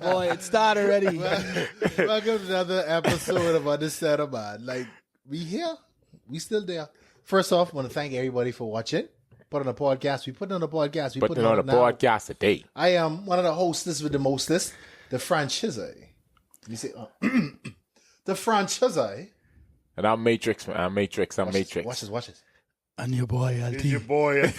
Boy, it started already. Welcome to another episode of Understand Man. Like, we here. We still there. First off, I want to thank everybody for watching. Put on a podcast. We put on a podcast. We Putting on a podcast today. I am one of the hostess with the mostest. The franchise. You say, the franchise. And I'm Matrix, man. I'm Matrix. Watch this. And your boy, LT. Your boy.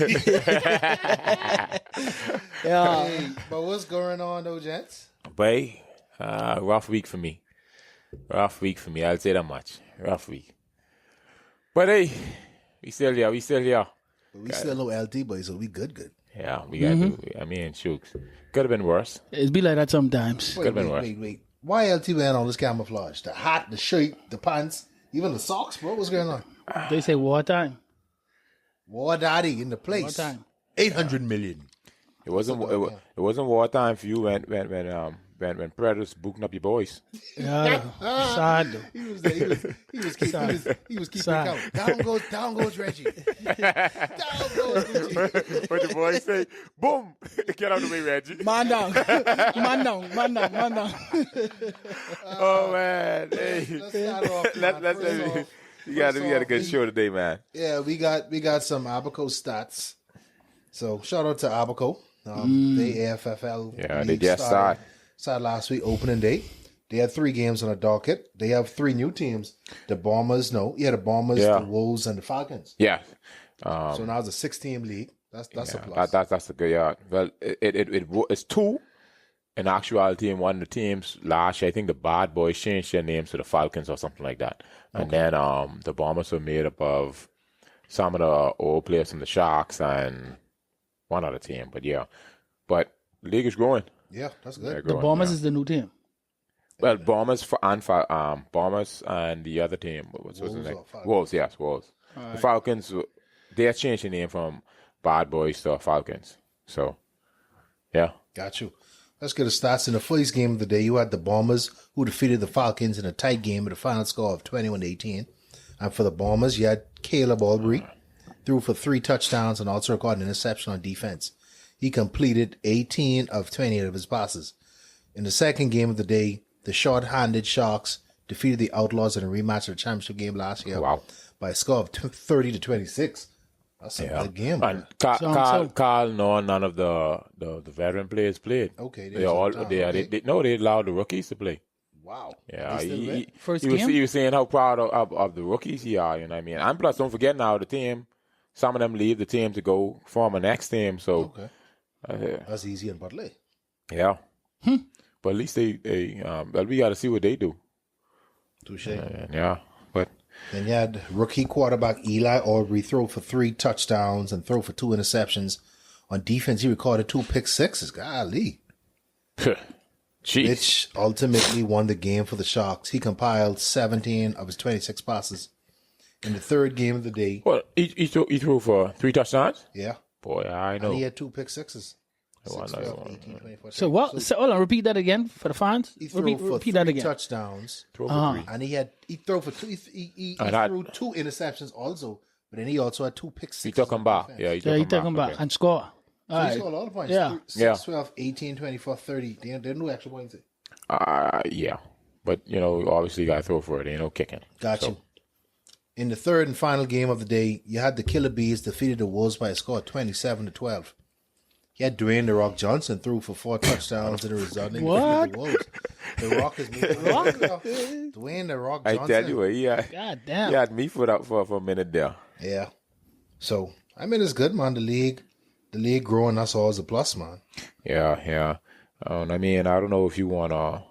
Yeah. Hey, but what's going on, though, gents? Boy, rough week for me. I'll say that much. Rough week. But hey, we still here. But we still know LT, boy, so we good. Yeah, we got to do. I mean, shooks. Could have been worse. It be like that sometimes. Could have been worse. Wait. Why LT wearing all this camouflage? The hat, the shirt, the pants, even the socks, bro? What's going on? They say wartime. War daddy in the place. Wartime. 800 million. It wasn't wartime for you when Predators booking up your boys. Yeah. Sad though. He was keeping count. Down goes Reggie. Down goes Reggie. What the boys say? Boom! Get out of the way, Reggie. Man down. Oh man! Hey, Let's start off. We got a good show today, man. Yeah, we got some Abaco stats. So shout out to Abaco. They AFFL. Yeah, they just started last week, opening day. They had 3 games on the docket. They have 3 new teams. The Bombers, the Wolves, and the Falcons. Yeah. So now it's a 6-team league. That's a plus. That's a good yard. Well, it's 2 in actuality, and one of the teams last year, I think the Bad Boys changed their names to the Falcons or something like that. And then the Bombers were made up of some of the old players from the Sharks and one other team. But the league is growing. Yeah, that's good. The Bahamas is the new team. Well, Bombers and the other team. What's his name? Wolves. Yes, Wolves. Right. The Falcons. They have changed the name from Bad Boys to Falcons. So, yeah. Got you. Let's get the stats. In the first game of the day, you had the Bombers, who defeated the Falcons in a tight game with a final score of 21-18. And for the Bombers, you had Caleb Albrecht, threw for 3 touchdowns and also recorded an interception on defense. He completed 18 of 28 of his passes. In the second game of the day, the short-handed Sharks defeated the Outlaws in a rematch of the championship game last year by a score of 30-26. That's a good game. And Carl, none of the veteran players played. Okay, they allowed the rookies to play. Wow. Yeah, he was saying how proud of the rookies he are. You know what I mean? And plus, don't forget now the team. Some of them leave the team to go form a next team. So that's easy and Butler. Yeah. But at least we got to see what they do. Touche. But then you had rookie quarterback Eli Aubrey throw for 3 touchdowns and throw for 2 interceptions. On defense, he recorded 2 pick sixes. Golly. Which ultimately won the game for the Sharks. He compiled 17 of his 26 passes. In the third game of the day. Well, he threw for 3 touchdowns? Yeah. Boy, I know. And he had 2 pick sixes. 6, 12, 18, 24, so what? So hold on, repeat that again for the fans. He threw for 3 touchdowns. And he threw for 2. He threw 2 interceptions also, but then he also had 2 pick sixes. He took them back. Yeah, he took them back and score. So he scored a lot of points. Yeah. 6, 12, 18, 24, 30. They didn't do extra points. Yeah. But, obviously you got to throw for it. Ain't no kicking. Got you. In the third and final game of the day, you had the Killer Bees defeated the Wolves by a score of 27-12. He had Dwayne "The Rock" Johnson threw for 4 touchdowns in the resulting defeat of the Wolves. The Rock is moving. Dwayne "The Rock" Johnson. I tell you, God damn. He had me for a minute there. Yeah. So, I mean, it's good, man. The league growing, that's always a plus, man. Yeah. I mean, I don't know if you want to.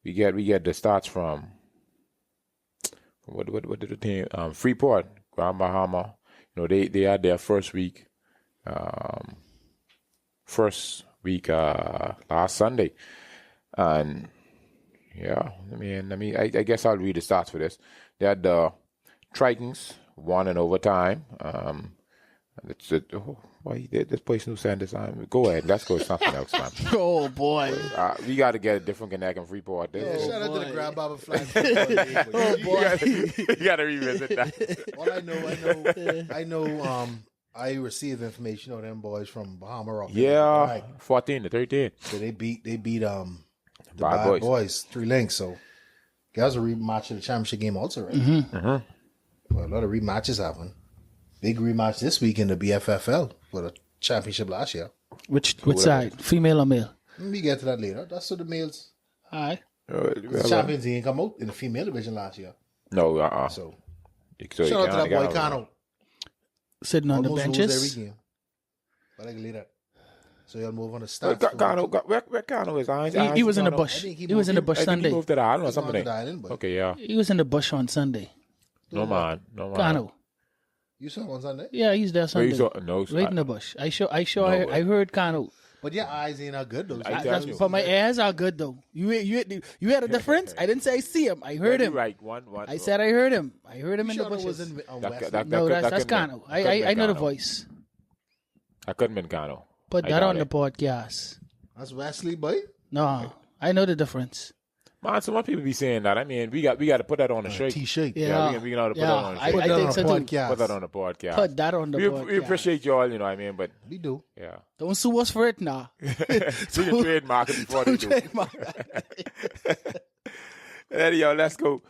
We get the stats from. What did the team? Freeport, Grand Bahama. They had their first week last Sunday, and I guess I'll read the stats for this. They had the Tritons won in overtime. This person who sent this on. Go ahead. Let's go to something else, man. Oh, boy. We got to get a different connect in Freeport. Shout out to the Grand Baba Flag. Oh, boy. You got to revisit that. All I know, I received information on them boys from Bahamas. Yeah, 14-13. So they beat the Bad Bad Boys. Boys 3 links. So that was a rematch of the championship game also, right? Well, a lot of rematches happen. Big rematch this week in the BFFL for the championship last year. Which side? Female or male? We get to that later. That's what the males. All right. The champions didn't come out in the female division last year. No, So So shout out to that boy Kano. Sitting on the Almost lose benches. every game. But I can leave that. So you'll move on to stats. Where Kano is? He was in the Kano. bush. I think He was in the bush I think he Sunday. moved to the island or He's something. gone to the island, but Okay, yeah. He was in the bush on Sunday. No man. Kano. you saw him on Sunday. Yeah, he's there Where you Sunday. saw? No, Right in the bush. I way. heard Kano. But your eyes ain't that good though. I tell you. But my ears are good though. You had a difference? I didn't say I see him. I heard him. Right, one. I said I heard him. I heard him You in the sure it bushes. wasn't on That- Wesley? that- No, that's couldn't Kano. been- couldn't I been know the Kano. voice. I couldn't been Kano. Put I that doubt on the it. podcast. That's Wesley, boy. No, I know the difference. Man, so much people be saying that. I mean, we got to put that on the shirt. T-shirt. Yeah, we can put that on the I, shirt. I think so too. podcast. Put that on the podcast. Put that on the podcast. We appreciate y'all, you know what I mean? But, We do. yeah. Don't sue us for it now. So you can trademark it before they do. Anyhow, let's go.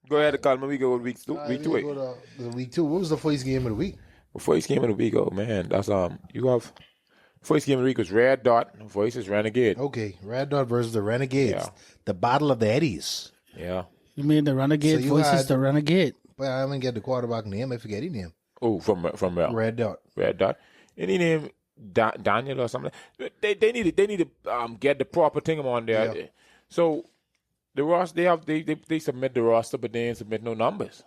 Go ahead, Coleman. We go week two. Week 2. Go to the week 2. What was the first game of the week? First game of the week, oh man, that's you have first game of the week was Red Dot versus Renegade. Okay, Red Dot versus the Renegades. Yeah. The Battle of the Eddies. Yeah. You mean the Renegade So you voices had- the Renegade? But I haven't get the quarterback name. I forget his name. Oh, from Red Dot. Red Dot. Any name Daniel or something? They need to get the proper thing on there. Yeah. So the roster they submit the roster, but they ain't submit no numbers.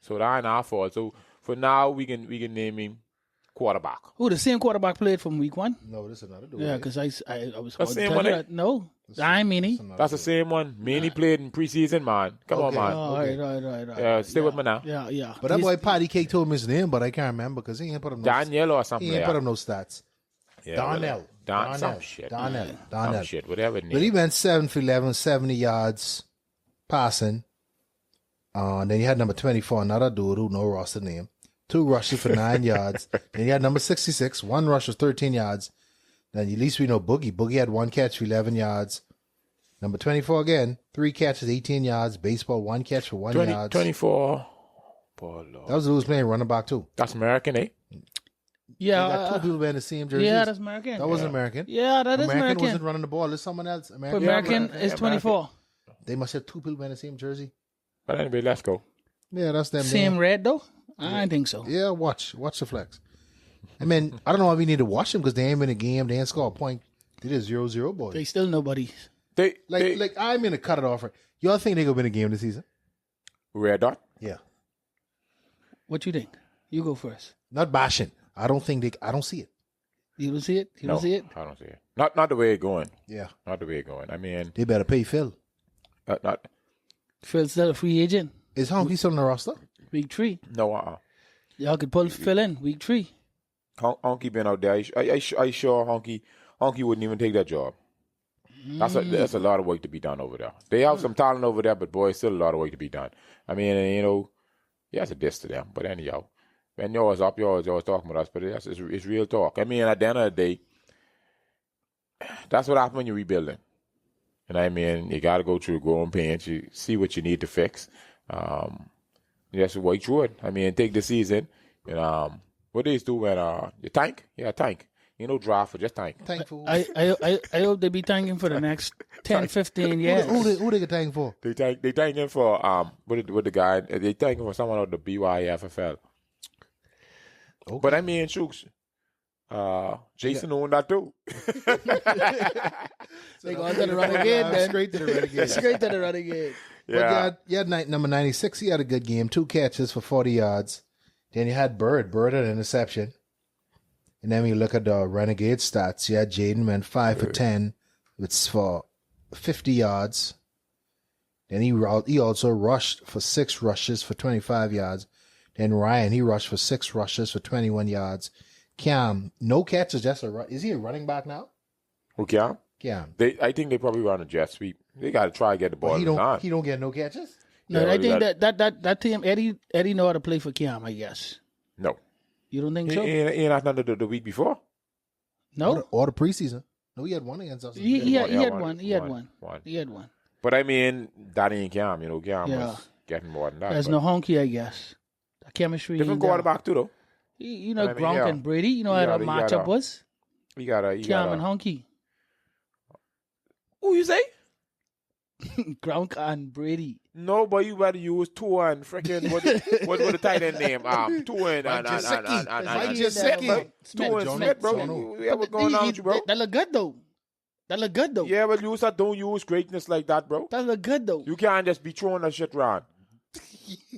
So that ain't our fault. So for now we can name him quarterback. Oh, the same quarterback played from week 1? No, this is another dude. Yeah, right? because I was That's going to same tell one, you eh? that. No, I mean he. That's the same one. Manny played in preseason, man. Come on, Okay. man. Oh, Okay. right. Stay with me now. Yeah. But that He's- boy Patty Cake told me his name, but I can't remember because he ain't put up no Daniel or something. He ain't like put up that. no stats. Yeah, Donnell. Donnell. Some shit. Donnell. Some shit. Whatever. But he went 7 for 11, 70 yards passing. Then you had number 24, another dude who no roster name. 2 rushes for 9 yards. Then you had number 66, 1 rush for 13 yards. Then at least we know Boogie. Boogie had 1 catch for 11 yards. Number 24 again, 3 catches, 18 yards. Baseball, 1 catch for 1 yard. 24. Boy, Lord. That was the who was playing running back too. That's American, eh? They got Yeah, 2 people wearing the same jerseys. yeah, that's American. That wasn't American. Yeah, that is American wasn't American. running the ball. There's someone else. But American. American Yeah, is American. 24. They must have 2 people wearing the same jersey. But anyway, let's go. Yeah, that's them. Same there. red though? I think so. Yeah, watch the flex. I mean, I don't know why we need to watch them because they ain't been in a game. They ain't scored a point. They did 0-0, boys. They still nobody. They Like I'm gonna cut it off. Right. Y'all think they gonna win a game this season? Red Dot. Yeah. What you think? You go first. Not bashing. I don't think they. I don't see it. You don't see it? You No, don't see it? I don't see it. Not the way it's going. Yeah. Not the way it's going. I mean, They better pay Phil. not Phil's still a free agent. Is Honky still on the roster? Week 3. no. Y'all could pull Phil in week 3. Honky been out there. I sure Honky wouldn't even take that job. That's a lot of work to be done over there. They have some talent over there, but boy, it's still a lot of work to be done. I mean, you know, yeah, it's a diss to them. But anyhow, when yours up, yours talking about us, but it's real talk. I mean, at the end of the day, that's what happens when you're rebuilding. And I mean, you got to go through the growing pains. You see what you need to fix. You just work through it. I mean, take the season. And, what they do when you tank? Yeah, tank. You know, draft for just tank. Thankful. I hope they be thanking for the next 10, 15 years. Who they get thank for? They thanking for with the guy. They thanking for someone of the BYFFL. Okay. But I mean, Shooks, Jason owned that too. They go to the Renegade then. Straight to the Renegade. Straight to the Renegade. Yeah. But you had number 96. He had a good game. 2 catches for 40 yards. Then you had Bird. Bird had an interception. And then when you look at the Renegade stats, you had Jaden went 5 for 10 for 50 yards. Then he also rushed for 6 rushes for 25 yards. Then Ryan, he rushed for 6 rushes for 21 yards. Cam, no catches, just a run. Is he a running back now? Okay. Cam. I think they probably run a jet sweep. They got to try to get the ball. He in time. don't get no catches? No, Yeah, I we think that team, Eddie know how to play for Cam, I guess. No. You don't think so? He ain't not the week before. No. Or the preseason. No, he had one against us. He had one. He had one. one. He had one. But I mean, that ain't Cam. Cam Yeah. was getting more than that. There's no honky, I guess. The chemistry. different ain't there. quarterback too, though. Gronk and Brady. How the matchup was? He got a. Cam and honky. Who you say? Gronk and Brady. No, but you better use Tua and freaking what the tight end name? Tua and Smith, bro. We ever going on with you, bro? That look good though. Yeah, but you don't use greatness like that, bro. That look good though. You can't just be throwing that shit around.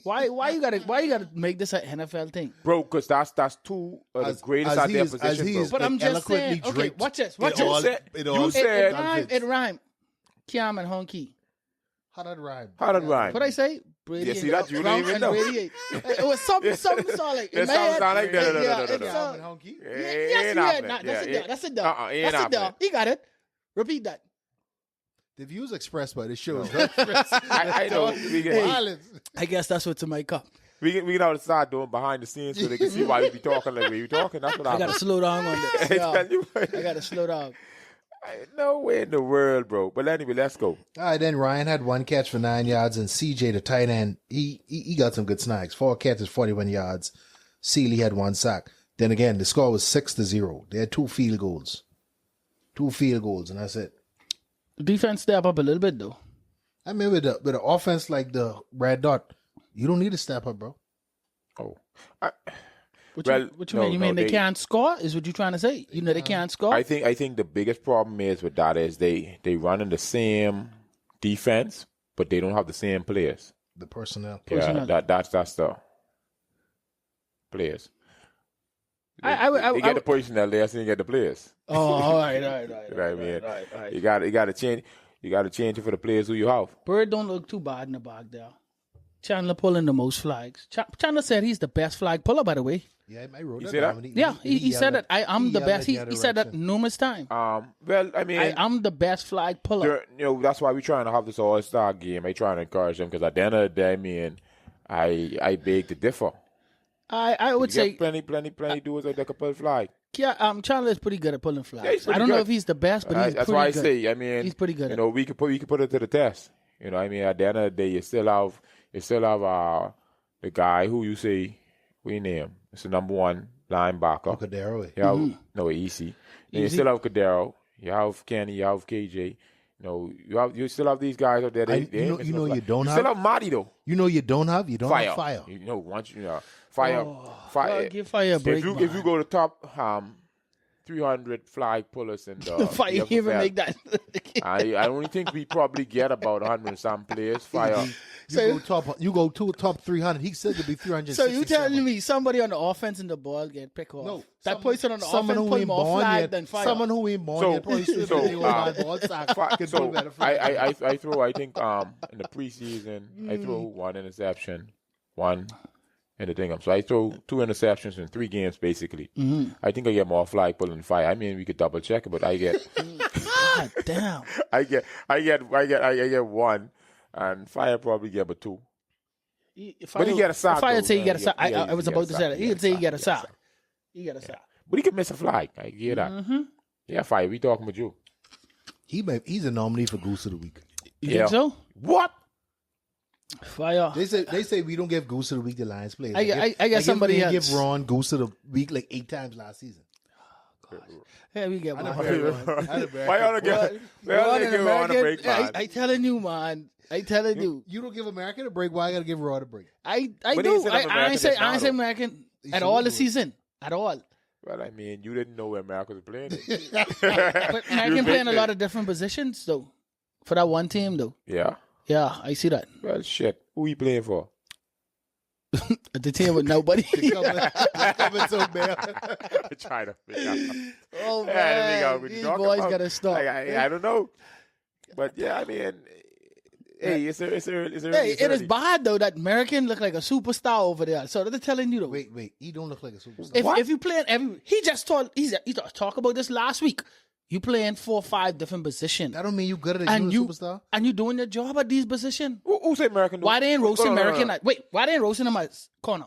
Why you gotta make this an NFL thing, bro? Because that's two of the greatest at their position, bro. But I'm just saying. Okay, watch this. It rhymed. Cam and honky. How that rhyme? What I say? Brady. Yeah, see that you don't even know. Brady. It was something solid. It sounds like no. Cam and honky. Yes, you had. That's it, dog. He got it. Repeat that. The views expressed by the show. I know. I guess that's what's in my cup. We can have to start doing behind the scenes so they can see why we be talking like we be talking. That's what I gotta slow down on this. I gotta slow down. No way in the world, bro. But anyway, let's go. All right, then Ryan had 1 catch for 9 yards, and CJ, the tight end, he got some good snags. 4 catches, 41 yards. Sealy had 1 sack. Then again, the score was 6-0. They had 2 field goals. 2 field goals, and that's it. The defense step up a little bit, though. I mean, with the offense like the red dot, you don't need to step up, bro. Oh. What you mean? You mean they can't score? Is what you're trying to say? They can't score? I think the biggest problem is with that is they run in the same defense, but they don't have the same players. The personnel. Yeah, that's the players. They get the personnel there, so you get the players. Oh, all right. You know what I mean? Right. You got to change. You got to change it for the players who you have. Bird don't look too bad in the back there. Chandler pulling the most flags. Chandler said he's the best flag puller, by the way. Yeah, I wrote that. He said that. I'm the best. He said that numerous times. Well, I mean, I'm the best flag puller. That's why we're trying to have this All-Star game. I trying to encourage them because at the end of the day, I beg to differ. I would say plenty dudes that can pull flag. Yeah, Chandler is pretty good at pulling flags. I don't know if he's the best, but he's that's pretty why I good. say. I mean, he's pretty good. We can put it to the test. I mean, at the end of the day, you still have the guy who you say we name. It's the number 1 linebacker. Cadero. No, EC. Then you still have Cadero. You have Kenny. You have KJ. You still have these guys out there. You still have Marty though. You don't have fire. Have fire. Once fire. Fire. Give fire a break. If you go to top 300 flag pullers in the fire, you even make that. I only think we probably get about 100 and some players. Fire. You go to top 300. He said to be 300. So you telling me somebody on the offense in the ball get picked off? No, that person on the offense put more flag than fire. Someone who ain't born yet. I think in the preseason I throw 1 interception, 1 in the thing. So I throw 2 interceptions in 3 games basically. Mm-hmm. I think I get more flag pulling than fire. I mean, we could double check it, but I get. God damn. I get 1. And fire probably get but 2. But he get a sack. Fire say he get a sack. I was about to say that. He'd say he get a sack. He get a sack. But he can miss a flag. I hear that. Mm-hmm. Yeah, fire. We talking with you. He's a nominee for Goose of the Week. You think so? What? Fire. They say we don't give Goose of the Week to Lions players. I guess somebody else. Give Ron Goose of the Week like 8 times last season. Yeah, we get one. Why y'all give Ron a break, man? I telling you, man. I telling you. You don't give American a break. Why I gotta give Ron a break? I do. I ain't say American at all this season. At all. Well, I mean, you didn't know where America was playing. But American playing a lot of different positions, though. For that one team, though. Yeah. Yeah, I see that. Well, shit. Who he playing for? The team with nobody. Coming so bad. Trying to figure out. Oh, man. These boys got to stop. I don't know. But, yeah, I mean, hey, it's it is bad, though, that American look like a superstar over there. So they're telling you, though. Wait. He don't look like a superstar. If you playing every... He talked about this last week. You playing 4 or 5 different positions. That don't mean you good at a superstar. And you doing your job at these positions. Who say American? Why they ain't roasting American? Wait, why they ain't roasting him as corner?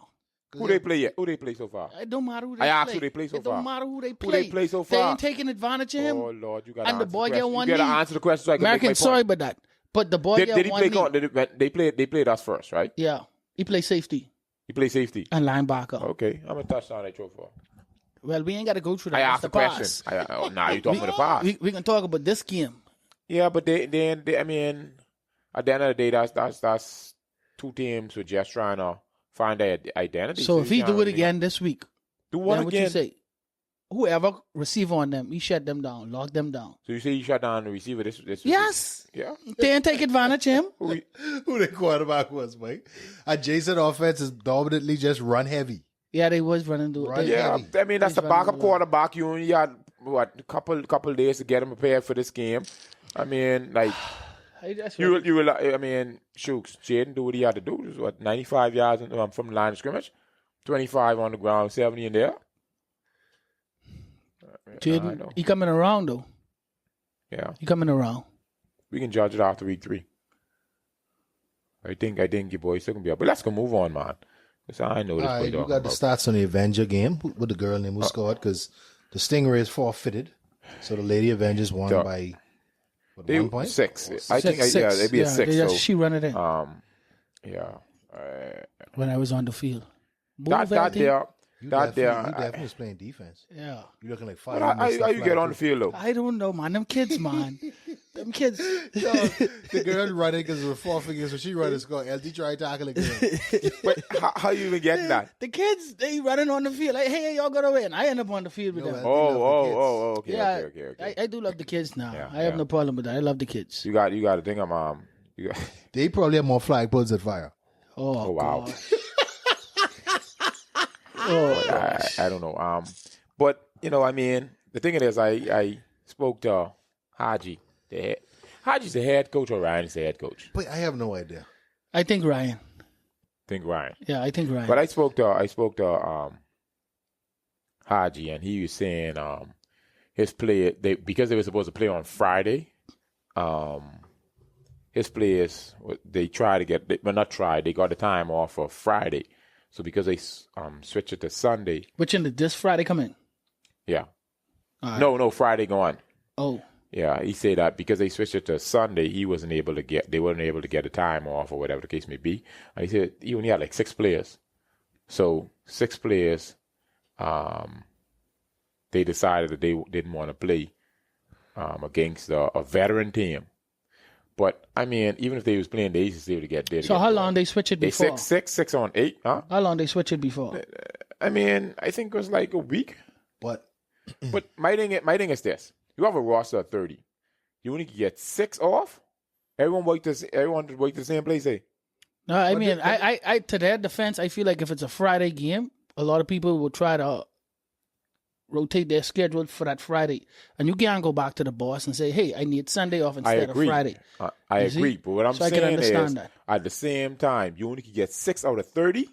Who they play yet? Who they play so far? It don't matter who they I play. asked who they play so It far. don't matter who they play. Who they play so They far? ain't taking advantage of him. Oh Lord, you got And the boy get one You got knee. to answer the question so I can American, make my sorry point. about that. But the boy Did get he one play? knee. They played us first, right? Yeah. He plays safety He played safety. and linebacker. Okay, I'm a touchdown they throw for. Well, we ain't got to go through that. I That's asked the the question. pass. Now you talking about the pass? We can talk about this game. Yeah, but they I mean, at the end of the day, that's two teams who just trying to find their identity. So if he you do can't it really- again this week, do one then what again. you say? Whoever receive on them, he shut them down, lock them down. So you say you shut down the receiver this Yes. Yeah. They ain't take advantage of him. Who the quarterback was, Mike? Adjacent offense is dominantly just run heavy. Yeah, they was running through. Right. They- Yeah, heavy. I mean that's the He's running backup a lot. quarterback. You only got what a couple days to get him prepared for this game. I mean, like That's you right. will. I mean, Shooks, Jaden do what he had to do. It was, what 95 yards from the line of scrimmage, 25 on the ground, 70 in there. I know. Jaden, he coming around though. Yeah, He coming around. we can judge it after week 3. I think your boys still gonna be up, but let's go move on, man. 'Cause I know this All boy right, you talking got the about. stats on the Avenger game with the girl name who scored because the Stingrays forfeited. So the Lady Avengers won Yeah. by They 1 point. 6. I think Six. yeah, they'd be a 6. So She run it in yeah, when I was on the field. that Velty. there. You That definitely was playing defense. Yeah. You're looking like But 5 minutes. how you get on the field though? I don't know, man. Them kids, man. Them kids. The girl running because of her 4 fingers, so she running score. LT try tackle again. But how you even getting that? The kids, they running on the field. Like, hey, y'all got away. And I end up on the field with No, them. man. love the Oh, okay, Yeah, okay. I do love the kids now. Yeah, I have yeah. no problem with that. I love the kids. You got to think of you got, They probably have more flag poles than fire. Oh, wow. God. Oh, I don't know. But I mean, the thing is, I spoke to Haji. Haji's the head coach or Ryan's the head coach? But I have no idea. I think Ryan. Think Ryan. Yeah, I think Ryan. But I spoke to Haji, and he was saying his play because they were supposed to play on Friday. His players they tried to get, but not tried. They got the time off for Friday, so because they switched it to Sunday. Which in this Friday come in? Yeah. All right. No, Friday gone. Oh, Yeah, he said that because they switched it to Sunday, they weren't able to get the time off or whatever the case may be. And he said he only had like 6 players. So 6 players, they decided that they didn't want to play against a veteran team. But I mean, even if they was playing, they used to be able to get there. so how long they switch it They before? 6 on 8, huh? How long they switch it before? I mean, I think it was like a week. But But my thing is this: you have a roster of 30, you only get 6 off. Everyone work the same place. Eh? No, I mean, I to their defense, I feel like if it's a Friday game, a lot of people will try to rotate their schedule for that Friday, and you can't go back to the boss and say, "Hey, I need Sunday off I instead of agree. Friday." I You see? agree. But what I'm So I can saying understand is, that. at the same time, you only can get 6 out of 30.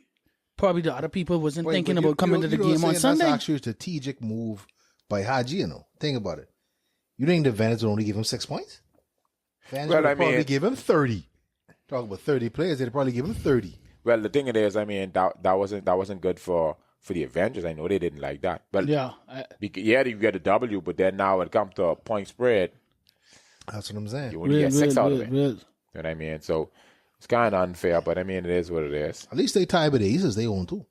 Probably the other people wasn't wait, thinking but you- about coming you- to the you know game what on I'm saying? Sunday. That's actually a strategic move by Haji. Think about it. You think the Avengers would only give him 6 points? Fans Well, would I mean- probably give him 30. Talk about 30 players, they'd probably give him 30. Well, the thing is, I mean, that wasn't good for the Avengers. I know they didn't like that. But Yeah, you get a W, but then now it comes to a point spread, That's what I'm saying. you only get 6 out of it. real. You know what I mean? So it's kind of unfair, but I mean, it is what it is. At least they tied with the Aces. They own 2.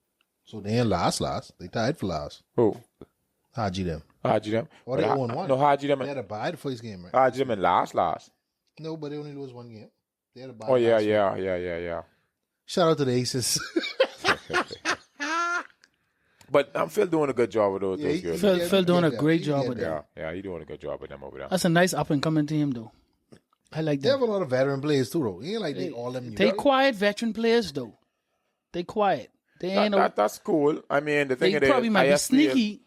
So they ain't last. They tied for last. Who? Haji them. Haji them? Or they But won 1. No, Haji them. They had a bye the first game, right? Haji them in last. No, but they only lose 1 game. They had a bye. Oh yeah, last week. yeah. Shout out to the Aces. But I'm Phil doing a good job with those Yeah, girls. Phil doing a Yeah, great he job get with there. that. Yeah, he's doing a good job with them over there. That's a nice up and coming team, though. I like They have that. a lot of veteran players too, though. It ain't like they all them. They quiet veteran players, though. They quiet. They ain't no. That's cool. I mean, the thing They is, probably might be I sneaky.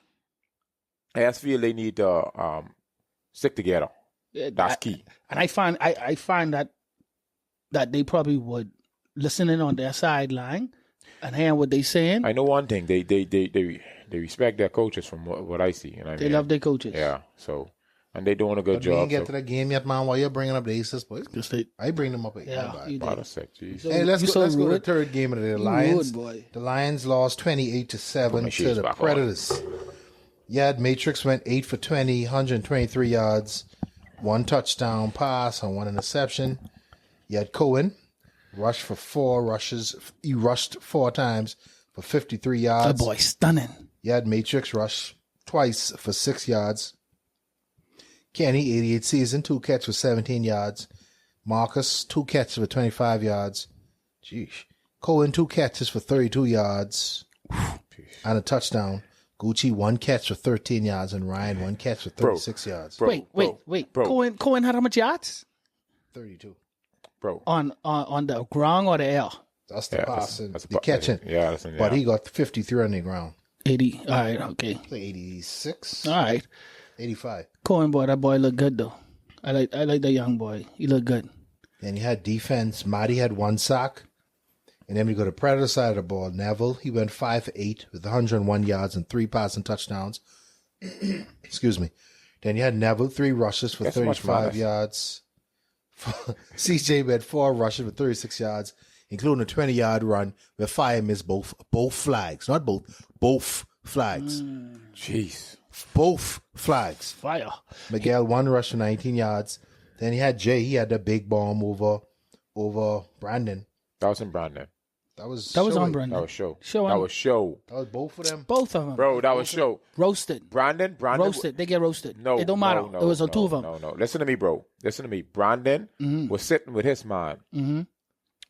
just feel they need to stick together. That's key. And I find that they probably would listen in on their sideline and hear what they saying. I know one thing. They respect their coaches from what I see. You know what I They mean? love their coaches. Yeah. So And they're doing a good But we job. didn't get to that game yet, man. Why you bringing up the Aces, boys? Just like, I bring them up. yeah, you Wow, did. that's sick. Jeez. Hey, let's You go to the rude. third game of the day. The You Lions. rude, boy. The Lions lost 28-7 my to shoes the back on. Predators. Yeah, Matrix went 8 for 20, 123 yards, 1 touchdown pass and 1 interception. You had Cohen rushed for 4 rushes. He rushed 4 times for 53 That yards. boy stunning. You had Matrix rush twice for 6 yards. Kenny, 88 season, 2 catches for 17 yards. Marcus, 2 catches for 25 yards. Jeez. Cohen, 2 catches for 32 yards and a touchdown. Gucci, 1 catch for 13 yards, and Ryan, 1 catch for 36 yards. Bro, Wait. bro. Cohen had how much yards? 32. Bro. On the ground or the air? That's the Yeah, passing, that's the catching. Yeah, that's But he got 53 on the ground. 80. All right, okay. Like 86, All right. 85. Cohen, boy, that boy look good, though. I like that young boy. He look good. Then you had defense. Marty had 1 sack. And then we go to Predator side of the ball. Neville, he went 5 for 8 with 101 yards and 3 passing touchdowns. Excuse me. Then you had Neville, 3 rushes for That's much 35 minus. yards. CJ had 4 rushes for 36 yards, including a 20-yard run where Fire missed both flags. Not both flags. Jeez. Both flags. Fire. Miguel 1 rush for 19 yards. Then he had Jay. He had the big bomb over Brandon. That was in Brandon. That was on Brandon. That was show. Show That him. was show. That was both of them. Both of them. Bro, that was show. Roasted. Brandon. Roasted. They get roasted. No, it don't matter. No, it was on no, 2 of them. No. Listen to me, bro. Listen to me. Brandon was sitting with his man,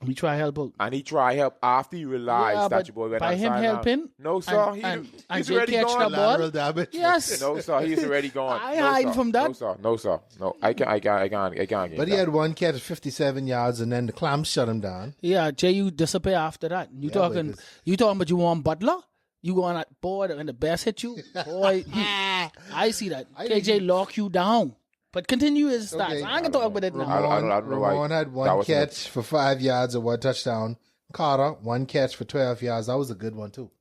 We try help out. and he tried help after he realized Yeah, that but your boy went by him outside helping, now. No, sir. and He's Jay already catch gone. the ball. Lateral damage. Yes. No, sir. He's already gone. I no, hide sir. from that. No, sir. No, sir. No, I can't get But he that. had 1 catch of 57 yards, and then the Clams shut him down. Yeah, Jay, you disappear after that. You talking about you want Butler? You going at boy and the best hit you? Boy, I see that. KJ lock you down. But continue his stats. Okay. I ain't gonna talk about it now. I don't know why. Ramon had That 1 wasn't catch for 5 yards and 1 touchdown. Carter, 1 catch for 12 yards. That was a good one, too.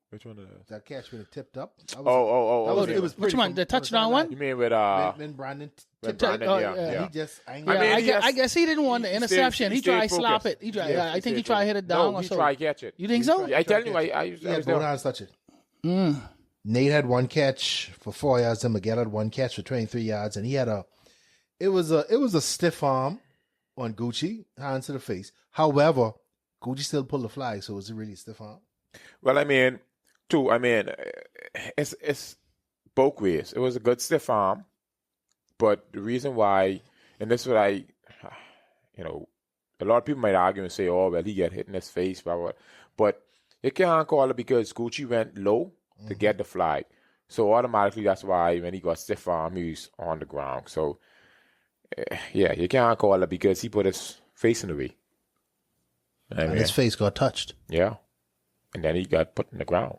Which one is that? That catch when it tipped up. That was, Oh. it was Which pretty one? from- The from touchdown sideline. one? You mean with When Brandon with tipped up. Brandon? oh, Yeah, yeah. yeah. He just, I ain't I gonna mean, lie. he has- I guess he didn't want the he interception. stayed- He tried to stayed slap focused. it. Yeah, I think he tried to hit it down No, or he something. tried to catch it. You think so? I tell you, I He was had both there. hands touch it. Nate had 1 catch for 4 yards. Then Miguel had 1 catch for 23 yards, and he had it was a stiff arm on Gucci, hands to the face. However, Gucci still pulled the flag, so it was really a stiff arm. Well, I mean, it's both ways. It was a good stiff arm, but the reason why, and this is what a lot of people might argue and say, oh, well, he got hit in his face, blah, blah, blah. But you can't call it because Gucci went low to get the flag. So automatically, that's why when he got stiff arm, he was on the ground. So, yeah, you can't call it because he put his face in the way. I And mean, his face got touched. yeah. And then he got put in the ground.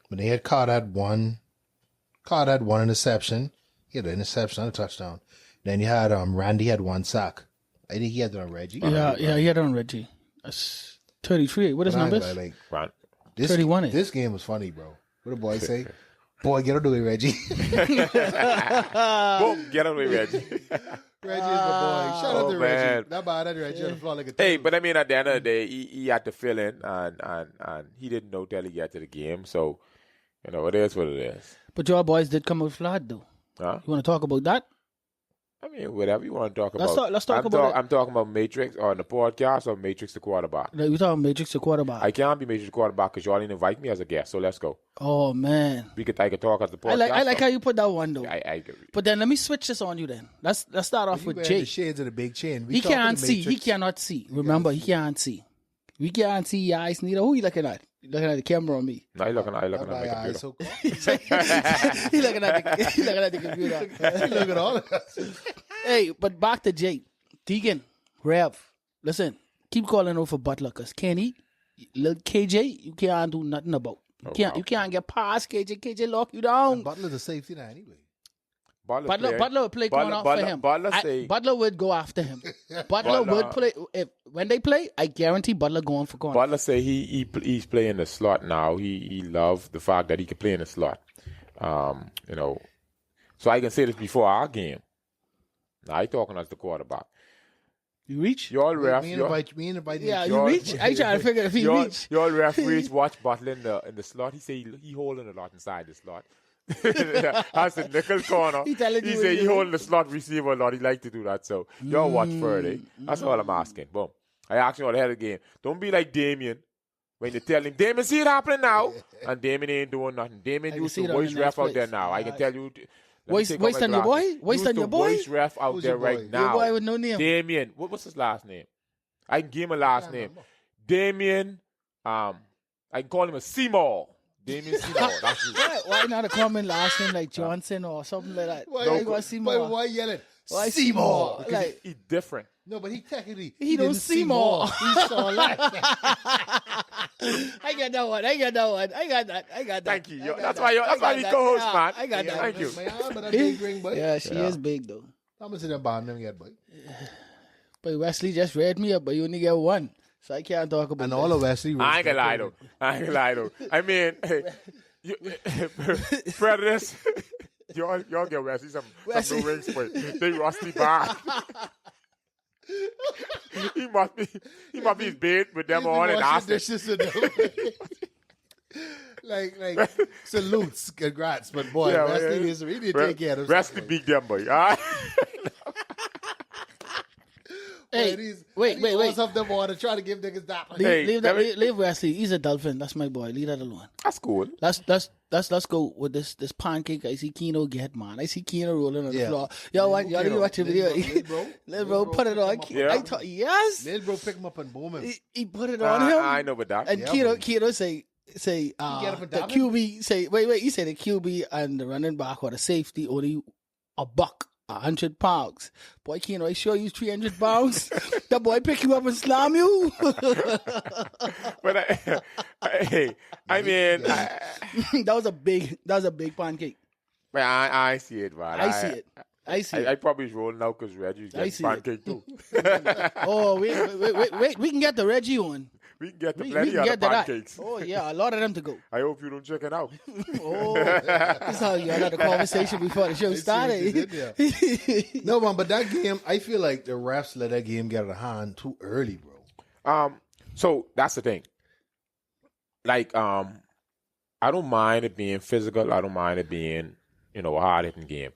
But they had Carter had one interception. He had an interception and a touchdown. Then you had Randy had 1 sack. I think he had it on Reggie. Yeah, he had it on Reggie. That's 33. What is But I ain't numbers? gonna lie, Right. this, 31 is. This game was funny, bro. What the boy say? Boy, get out of the way, Reggie. Boom, get away, Reggie. Reggie is my boy. Shout out to man. Reggie. Not bad at Reggie on the floor like a Hey, turtle. but I mean, at the end of the day, he had to fill in, and he didn't know till he got to the game. So, it is what it is. But your boys did come out flat, though. Huh? You want to talk about that? I mean, whatever you want to talk Let's about. talk- let's talk about it. I'm talking about Matrix on the podcast or Matrix the quarterback. Like, we talking Matrix to quarterback. I can't be Matrix the quarterback because y'all didn't invite me as a guest. So let's go. Oh man, I could talk as the podcast. I like how you put that one though. I agree. But then let me switch this on you. Then let's start off He with wearing Jay. the shades of the big chain. We He talking can't the see. He Matrix. cannot see. Remember, he can't see. We can't see your eyes neither. Who you looking at? You looking at the camera on me. No, I looking at My my eyes computer. so He looking at the computer. Look at all of us. Hey, but back to Jay. Deegan, Rev, listen, keep calling out for Butler because Kenny, little KJ, you can't do nothing about. You can't get past KJ. KJ lock you down. Butler's a safety now anyway. Butler would play going off for him. Butler would go after him. Butler would play when they play. I guarantee Butler going for corner. Butler say he's playing the slot now. He loved the fact that he could play in the slot. So I can say this before our game. Now I talking as the quarterback. You reach? Y'all ref. Me and invite Yeah, you reach? I trying to figure if he reach. Y'all referees watch Butler in the slot. He say he holding a lot inside the slot. That's the nickel corner. He say he holding the slot receiver a lot. He like to do that. So y'all watch further. That's all I'm asking. Boom. I asked you all ahead of the game. Don't be like Damien. When you tell him, Damien, see it happening now. And Damien ain't doing nothing. Damien used to voice ref out there now. I can tell you. Waste on your boy? Waste on your boy? Voice ref out there right now. Your boy with no name. Damien. What's his last name? I can give him a last name. Damien. I can call him a Seymour. Damien Seymour. That's you. Why not a common last name like Johnson or something like that? Why yelling? Why Seymour? Like, He's different. No, but he technically he don't see more. He saw that. I got that one. I got that. Thank you. That's why we co-host, man. I got that. Thank you. But that big ring, boy. Yeah, she is big though. How much in that bond them yet, boy? But Wesley just read me up, but you only get one. So I can't talk about And that. all of Wesley. I ain't gonna lie though. I mean, Predators, y'all get Wesley some new rings, but they rusty back. he must be big with them on and asking. like salutes, congrats, but boy, Wesley is really take care of Wesley beat them, boy. All right? Hey, wait. Up the water, try to give niggas that. Leave Wesley. He's a Dolphin. That's my boy. Leave that alone. That's cool. Let's go with this pancake. I see Keno get, man. I see Keno rolling on the floor. Y'all watch the video. Little bro, put it on. Yeah. Yes. Little bro pick him up and boom him. He put it on him. I know about that. And Keno say the QB say wait. He said the QB and the running back or the safety only a buck. 100 pounds. Boy, Keno, I sure you 300 pounds. That boy pick you up and slam you. But I mean, that was a big pancake. Man, I see it, man. I see it. I probably is rolling out because Reggie's getting pancake too. Oh, wait. We can get the Reggie on. We can get plenty of pancakes. Oh, yeah, a lot of them to go. I hope you don't check it out. Oh, this is how you had a conversation before the show started. No, man, but that game, I feel like the refs let that game get out of hand too early, bro. So that's the thing. Like, I don't mind it being physical. I don't mind it being, a hard-hitting game.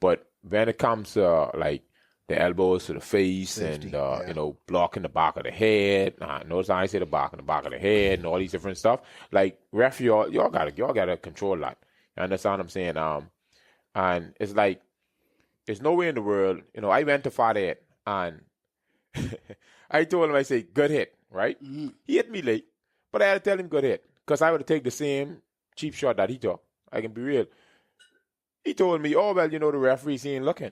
But when it comes to, like, the elbows to the face safety, and, blocking the back of the head. Notice I say the back of the head and all these different stuff. Like, ref, y'all gotta control that. You understand what I'm saying? And it's like, there's no way in the world, I went to Father and I told him, I say, good hit, right? Mm-hmm. He hit me late, but I had to tell him good hit because I would have taken the same cheap shot that he took. I can be real. He told me, oh, well, the referees ain't looking.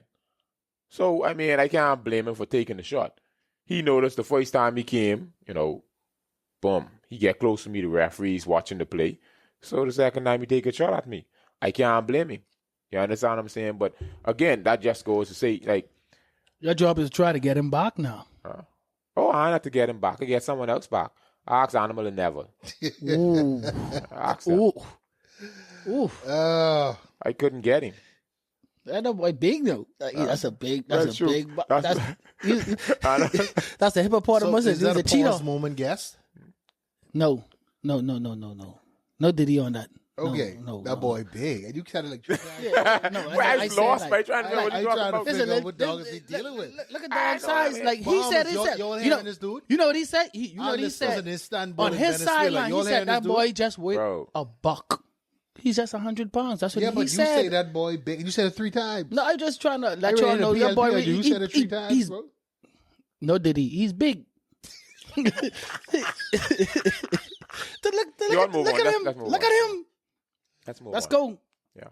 So, I mean, I can't blame him for taking the shot. He noticed the first time he came, boom, he get close to me, the referee's watching the play. So the second time he take a shot at me, I can't blame him. You understand what I'm saying? But again, that just goes to say, like... Your job is to try to get him back now. I have to get him back. I get someone else back. I ask Animal and Neville. Ooh. Ask them. Ooh. I couldn't get him. That boy big though. That's a big. That's true. That's the hippopotamus. So is that a cheetah. pause moment guess? No. No Diddy on that. Okay, no, that boy big, and you kind of like. I lost by trying to figure what you're talking about. Figure out what dog is he dealing with. Look at dog size. Like he said. This dude. You know what he said? You know what he said? On his sideline, he said that boy just weighed a buck. He's just 100 pounds. That's what he said. Yeah, but you say that boy big. You said it 3 times. No, I'm just trying to let y'all know your boy. You said it 3 times, bro. No, did he? He's big. Look at him. Let's go. Yeah.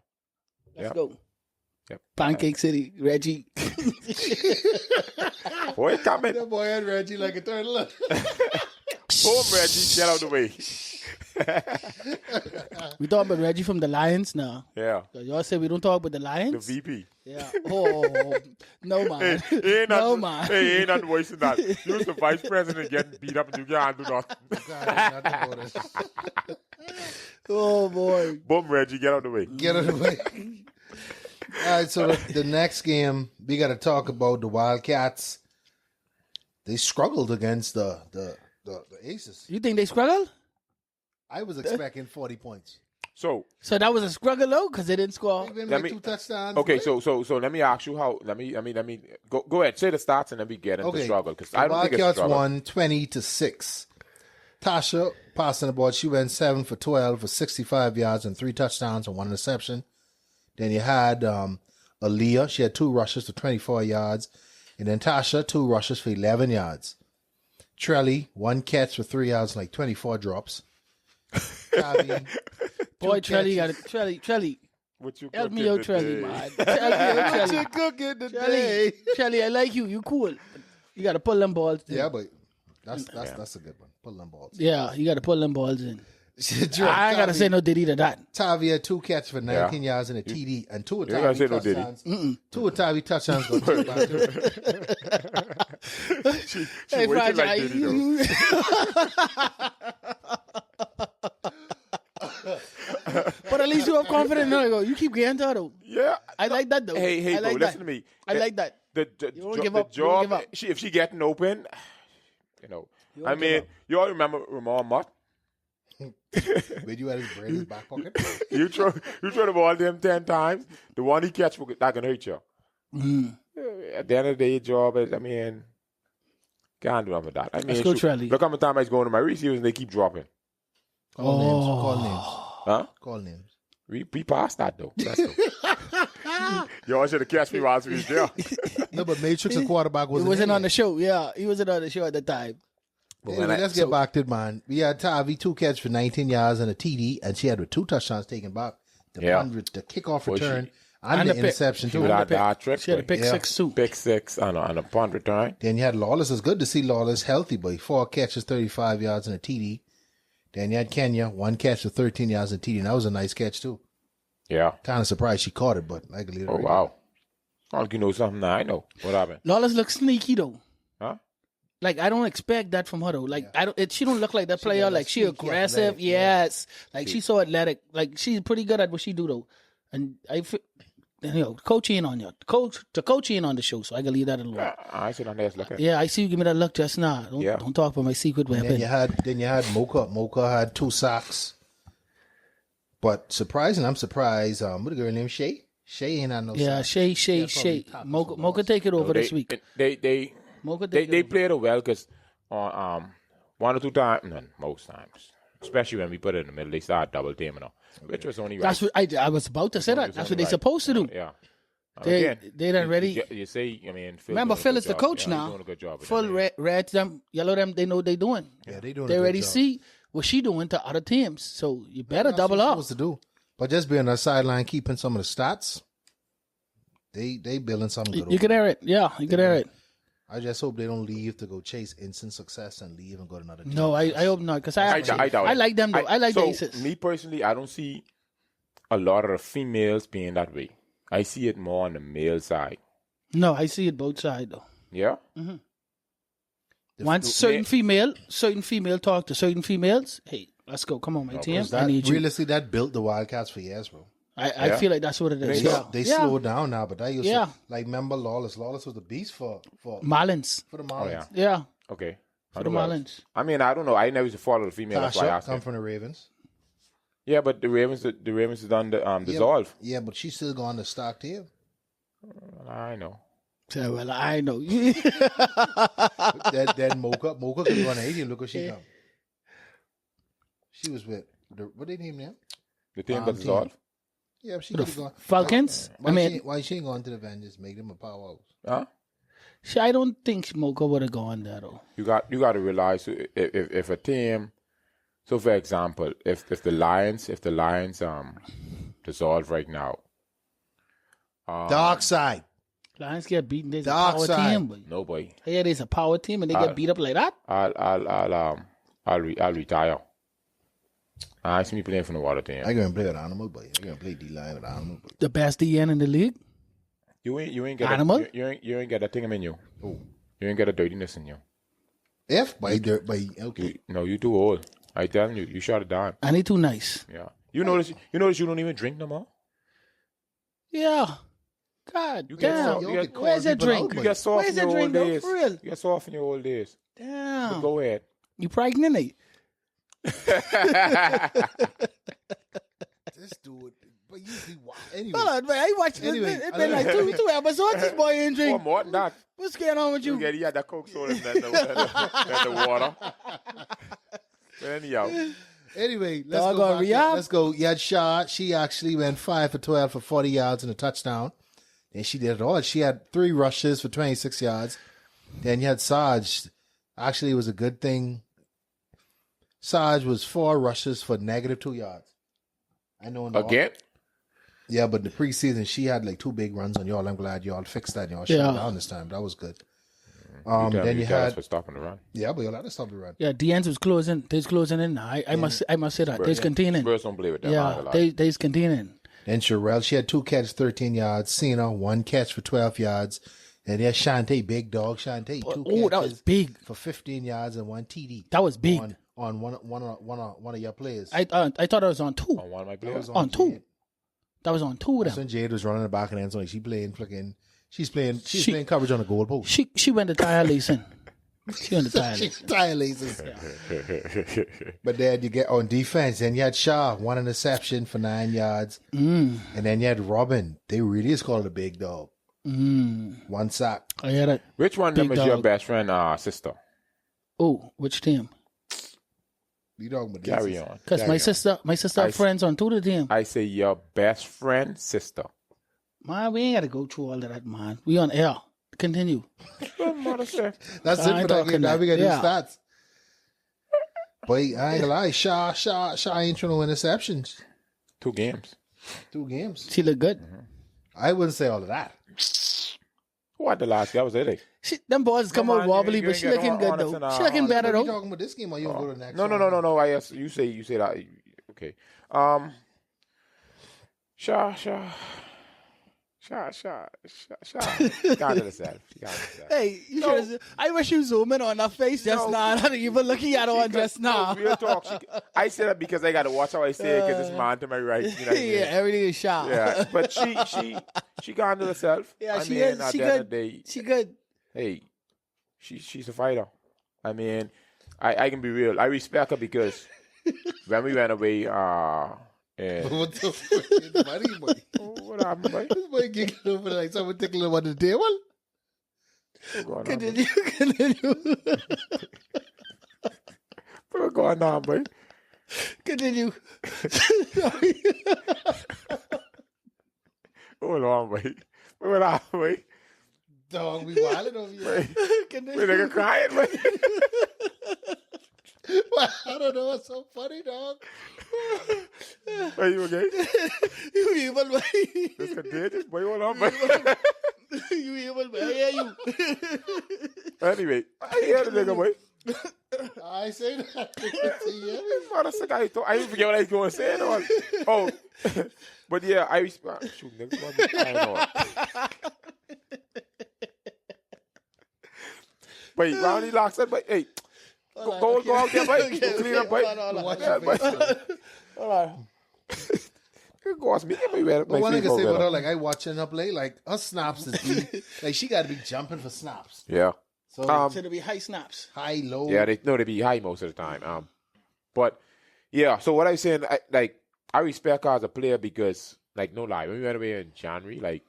Let's go. Yep. Pancake City, Reggie. Boy, coming. That boy had Reggie like a turtle. Boom, Reggie. Get out of the way. We talk about Reggie from the Lions now. Yeah. Y'all say we don't talk about the Lions? The VP. Yeah. Oh, no, man. Hey, ain't not voicing that. You're the vice president getting beat up and you can't do nothing. Oh, boy. Boom, Reggie. Get out of the way. Get out of the way. All right, so the next game, we got to talk about the Wildcats. They struggled against the Aces. You think they struggled? I was expecting 40 points. So that was a struggle though, because they didn't score. They've been Let with me- 2 touchdowns. okay, right? so let me ask you how. Let me go ahead. Say the stats and then we get into Okay. struggle because The I don't think it's Wildcats struggle. won 20-6. Tasha passing the ball. She went 7 for 12 for 65 yards and 3 touchdowns and 1 interception. Then you had Aaliyah. She had 2 rushes for 24 yards. And then Tasha, 2 rushes for 11 yards. Trelly, 1 catch for 3 yards, like 24 drops. Tavi, Boy, 2 Trelly got catches. it. Trelly. What you Help me cooking out, Trelly, today? man. Help me out, What Trelly. you cooking today? Trelly, I like you. You cool. You got to pull them balls in. Yeah, but that's a good one. Pull them balls. Yeah, you got to pull them balls in. Tavi, I ain't got to say no Diddy to that. Tavi had 2 catches for 19 yards and a TD, and 2 of You ain't gotta Tavi say no Diddy. touchdowns. 2 of Tavi touchdowns go to the She Hey, waiting Fragile, like Diddy, though. But at least you have confidence. No, you keep getting to her, though. Yeah. I like that, though. Hey, I bro, like listen that. to me. I like that. The don't give up. You job, don't give up. if she getting open, you know. I mean, you all remember Ramon Mott? Where you at his brain in his back pocket? You throw the ball to him 10 times. The one he catch, that can hurt you. At the end of the day, job is, I mean, can't do nothing with that. I mean, Let's go, Trelly. look how many times I was going to my receivers and they keep dropping. Call names. Call names. Huh? Call names. We passed that, though. Let's go. Y'all should have catch me while we was there. No, but Matrix, the quarterback, He wasn't wasn't in on there. the show. Yeah, he wasn't on the show at the time. But Anyway, when let's get back to it, man. We had Tavi, 2 catches for 19 yards and a TD, and she had with 2 touchdowns taken back. The Yeah. the kickoff Boy, return she- and and the the pick. interception, she too. would have that trick. She had a pick Yeah. 6 too. Pick 6 and a punt return. Then you had Lawless. It's good to see Lawless healthy, but 4 catches, 35 yards and a TD. Then you had Kenya, 1 catch for 13 yards and a TD, and that was a nice catch, too. Yeah. Kind of surprised she caught it, but I can leave it Oh, right. wow. Oh, you know something now. I know. What happened? Lawless looks sneaky though. Huh? Like I don't expect that from her though. Like she don't look like that player. got Like that she sneaky aggressive. athletic, yeah. Yes. Like she's so athletic. Like she's pretty good at what she do though. And coach in on you. Coach in on the show, so I can leave that alone. I sit on there looking. Yeah, I see you give me that look just now. Don't talk about my secret Then weapon. you had Mocha. Mocha had 2 sacks. But I'm surprised. What the girl named Shay? Shay ain't had no Yeah, sacks. Shay. top Mocha take it over this week. They Mocha take it they over. played it well because on 1 or 2 times, no, most times, especially when we put it in the middle, they start double teaming her, which was only right. That's what I was about to say. That It's that's only what they're right. supposed to do. Yeah. They done ready. You say, I mean, Phil Remember, doing a Phil good is the job. coach Yeah, he's now. doing a good job with Full that, red them, yellow them. They know what they doing. Yeah, they doing. They a good already job. see what she doing to other teams. So you better That's double what you're up. supposed to do. But just being on the sideline, keeping some of the stats, they building something good. You can over hear it. Yeah, you can hear it. I just hope they don't leave to go chase instant success and leave and go to another team. No, I hope not. Because I doubt it. like them though. I like the so Aces. me personally, I don't see a lot of the females being that way. I see it more on the male side. No, I see it both sides though. Yeah. Once certain female talk to certain females, hey, let's go. Come on, my team. I need you. Realistically, that built the Wildcats for years, bro. I feel like that's what it is. Yeah. They Yeah. slowed down now, but that used Yeah. to, like, remember Lawless. Lawless was the beast for Marlins. the Marlins. yeah. Yeah. Okay. For the Marlins. I mean, I don't know. I never used to follow the female. That's why I Tasha asked. come Him. from the Ravens. Yeah, but the Ravens is done the dissolve. Yeah, but she's still going to stock team. I know. So, well, I know. then Mocha could run 80. Look what she come. She was with what they name them? The team that team. dissolve. Yeah, she could have gone. Falcons. Why she ain't going to the Avengers? Make them a powerhouse. Huh? I don't think Mocha would have gone there though. You got to realize if a team. So, for example, if the Lions dissolve right now. Dark side. Lions get beaten. There's a Dark power side. team. But No boy. yeah, there's a power team, and they get beat up like that. I'll retire. I see me playing for the water team. I gonna play with animal, boy. I gonna play D-line with animal, boy. The best DN in the league. You ain't get Animal? You ain't get that thing in you. You ain't get a dirtiness in you. Okay. No, you too old. I telling you, you shot it down. And he too nice. Yeah. You notice you don't even drink no more? Yeah. God You get damn. so- You get Where's that people drink? out, You get soft Where's in that your old drink, though? days. For real? You get soft in your old days. But Damn. go ahead. You pregnant, eh? This dude, but you be wild. Anyway, Hold on, man. I watched Anyway, it. It's been like two episodes. This boy ain't Or drink. more than that. What's going on with You you? get he had the Coke soda and then the water. But anyhow, Anyway, Dog go on back to- rehab? let's go. You had Shaw. She actually went 5 for 12 for 40 yards and a touchdown. And she did it all. She had 3 rushes for 26 yards. Then you had Sarge. Actually, it was a good thing. Sarge was 4 rushes for -2 yards. I know. In the again, Yeah, but the preseason, she had like 2 big runs on y'all. I'm glad y'all fixed that. Y'all shut it Yeah. down this time. That was good. then you had for stopping the run. yeah, but y'all had to stop the run. Yeah, the ends was closing. They's closing in. I must say that. They's containing. Spurs don't play with them. I ain't Yeah, gonna lie. they's containing. Then Sherelle, she had 2 catches, 13 yards. Cena, 1 catch for 12 yards. And there's Shantae, big dog Shantae, 2 Oh, that was catches big. for 15 yards and 1 TD. That was big. On one of your players. I thought it was on 2. On one of my That players. was On 2. Jade. That was on 2 of That's them. when Jade was running the back of the end zone. She playing flicking. She's playing She- coverage on the goal post. She went to tire lacing. She went to tire She's lacing. tire lasers. But then you get on defense, then you had Shaw, 1 interception for 9 yards. And then you had Robin. They really is called a big dog. 1 sack. I had it. Which one of them Big is your dog. best friend, sister? Oh, which team? You talking about Carry this? on. Because Carry my on. sister have friends on 2 of the team. I say your best friend, sister. Man, we ain't got to go through all of that, man. We on air. Continue. Your mother said. That's I it ain't for that talking game. Now that. we got to Yeah. do stats. But I ain't gonna lie, Shaw ain't trying no interceptions. 2 games. 2 games. She look good. I wouldn't say all of that. Who had the last game? That was it. Them boys come Come out on, wobbly, you but ain't she get looking on- good, honest though. and, She looking better, Are you though. talking about this game or you gonna go to the next No. I asked, you say that. Okay. Shaw. Got it herself. Hey, you should. I wish you zoom in on her face just now. Not even looking at her just now. Real talk. I said that because I got to watch how I say it because it's man to my right. You know what I mean? Yeah, everything is sharp. Yeah, but she got into herself. Yeah, I she mean, is. at She the end of good. the day, She good. hey, she's a fighter. I mean, I can be real. I respect her because when we went away, and What the fuck is funny, boy? what happened, boy? This boy giggling over like someone tickling him on the table. What's going on, boy? Continue. What's going on, boy? Continue. Hold on, boy. What happened, boy? Dog, we wilding over here. We nigga crying, boy. I don't know. It's so funny, dog. Are you okay? You evil, boy. It's contagious, boy. Hold on, boy. You evil, boy. I hear you. Anyway, I hear the nigga, boy. I say that. I didn't forget what I was going to say. No. Oh, but yeah, I respect. Shoot, nigga, I know. Wait, Ronnie locks up, but hey, go out there, boy. Go clean up, boy. Watch Yeah, your face, boy. man. All right. It goes me. But one thing I say about her, like I watching her play, like her snaps is deep. Like she got to be jumping for snaps. Yeah. So So it'll be high snaps. high, low. Yeah, they be high most of the time. But yeah, so what I'm saying, I respect her as a player because, like, no lie, when we went away in January, like,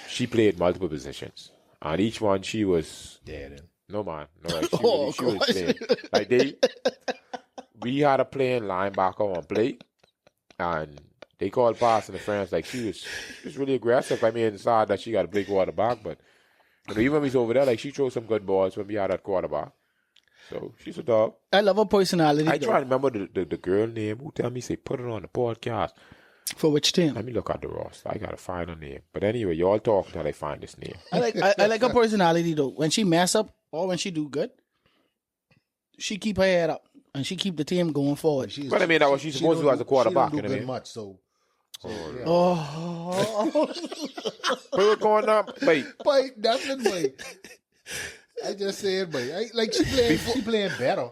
she played multiple positions, and each one she was dead. no man, no, like, she was playing. Like we had a playing linebacker on play, and they called passing the friends like she was really aggressive. I mean, it's hard that she got a big quarterback, but you know, even when we was over there, like she throws some good balls when we had that quarterback. So she's a dog. I love her personality. I though. try to remember the girl name who tell me say put it on the podcast. For which team? Let me look at the roster. I gotta find her name. But anyway, you all talk until I find this name. I like her personality though. When she mess up or when she do good, she keep her head up and she keep the team going forward. But I mean, that was she's supposed to do as a quarterback. She You don't know do what I good mean? much. So Oh, But what's going on? Wait, boy, nothing, boy. I just said, boy. Like she playing better.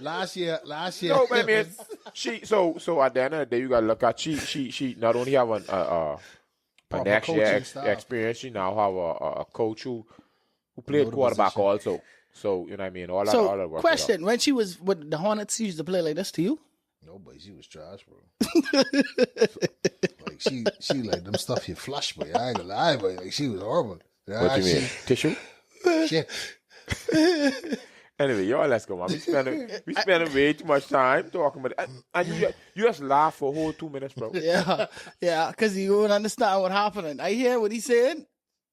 Last year. no, but I mean, So at the end of the day, you gotta look at she not only have a next year experience, she now have a coach who played quarterback also. So you know what I mean. All that work. Question: when she was with the Hornets, she used to play like this to you? No, but she was trash, bro. Like she like them stuff you flush, but I ain't gonna lie, but like she was horrible. What you mean? Tissue? Shit. Anyway, y'all, let's go, man. We spending way too much time talking about it. And you just laugh for a whole 2 minutes, bro. Yeah, because you don't understand what happened. I hear what he said,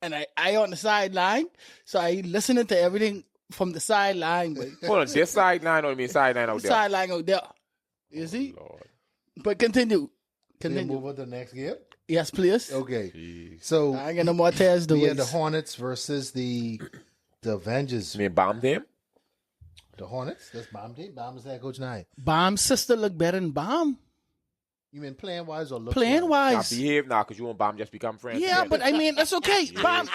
and I on the sideline, so I listening to everything from the sideline. Hold on, this sideline or you mean sideline out there? Sideline out there. You see? Lord. But continue. Move on to the next game? Yes, please. Okay. Jeez. So I ain't got no more tears to we do. had the Hornets versus the Avengers. You mean bomb team? The Hornets? That's Bomb team? Bomb is head coach 9. Bomb's sister look better than Bomb. You mean playing wise or looking Playing Now wise. behave now, because you and bomb just become friends. Yeah, again. but I mean, that's okay. Bomb.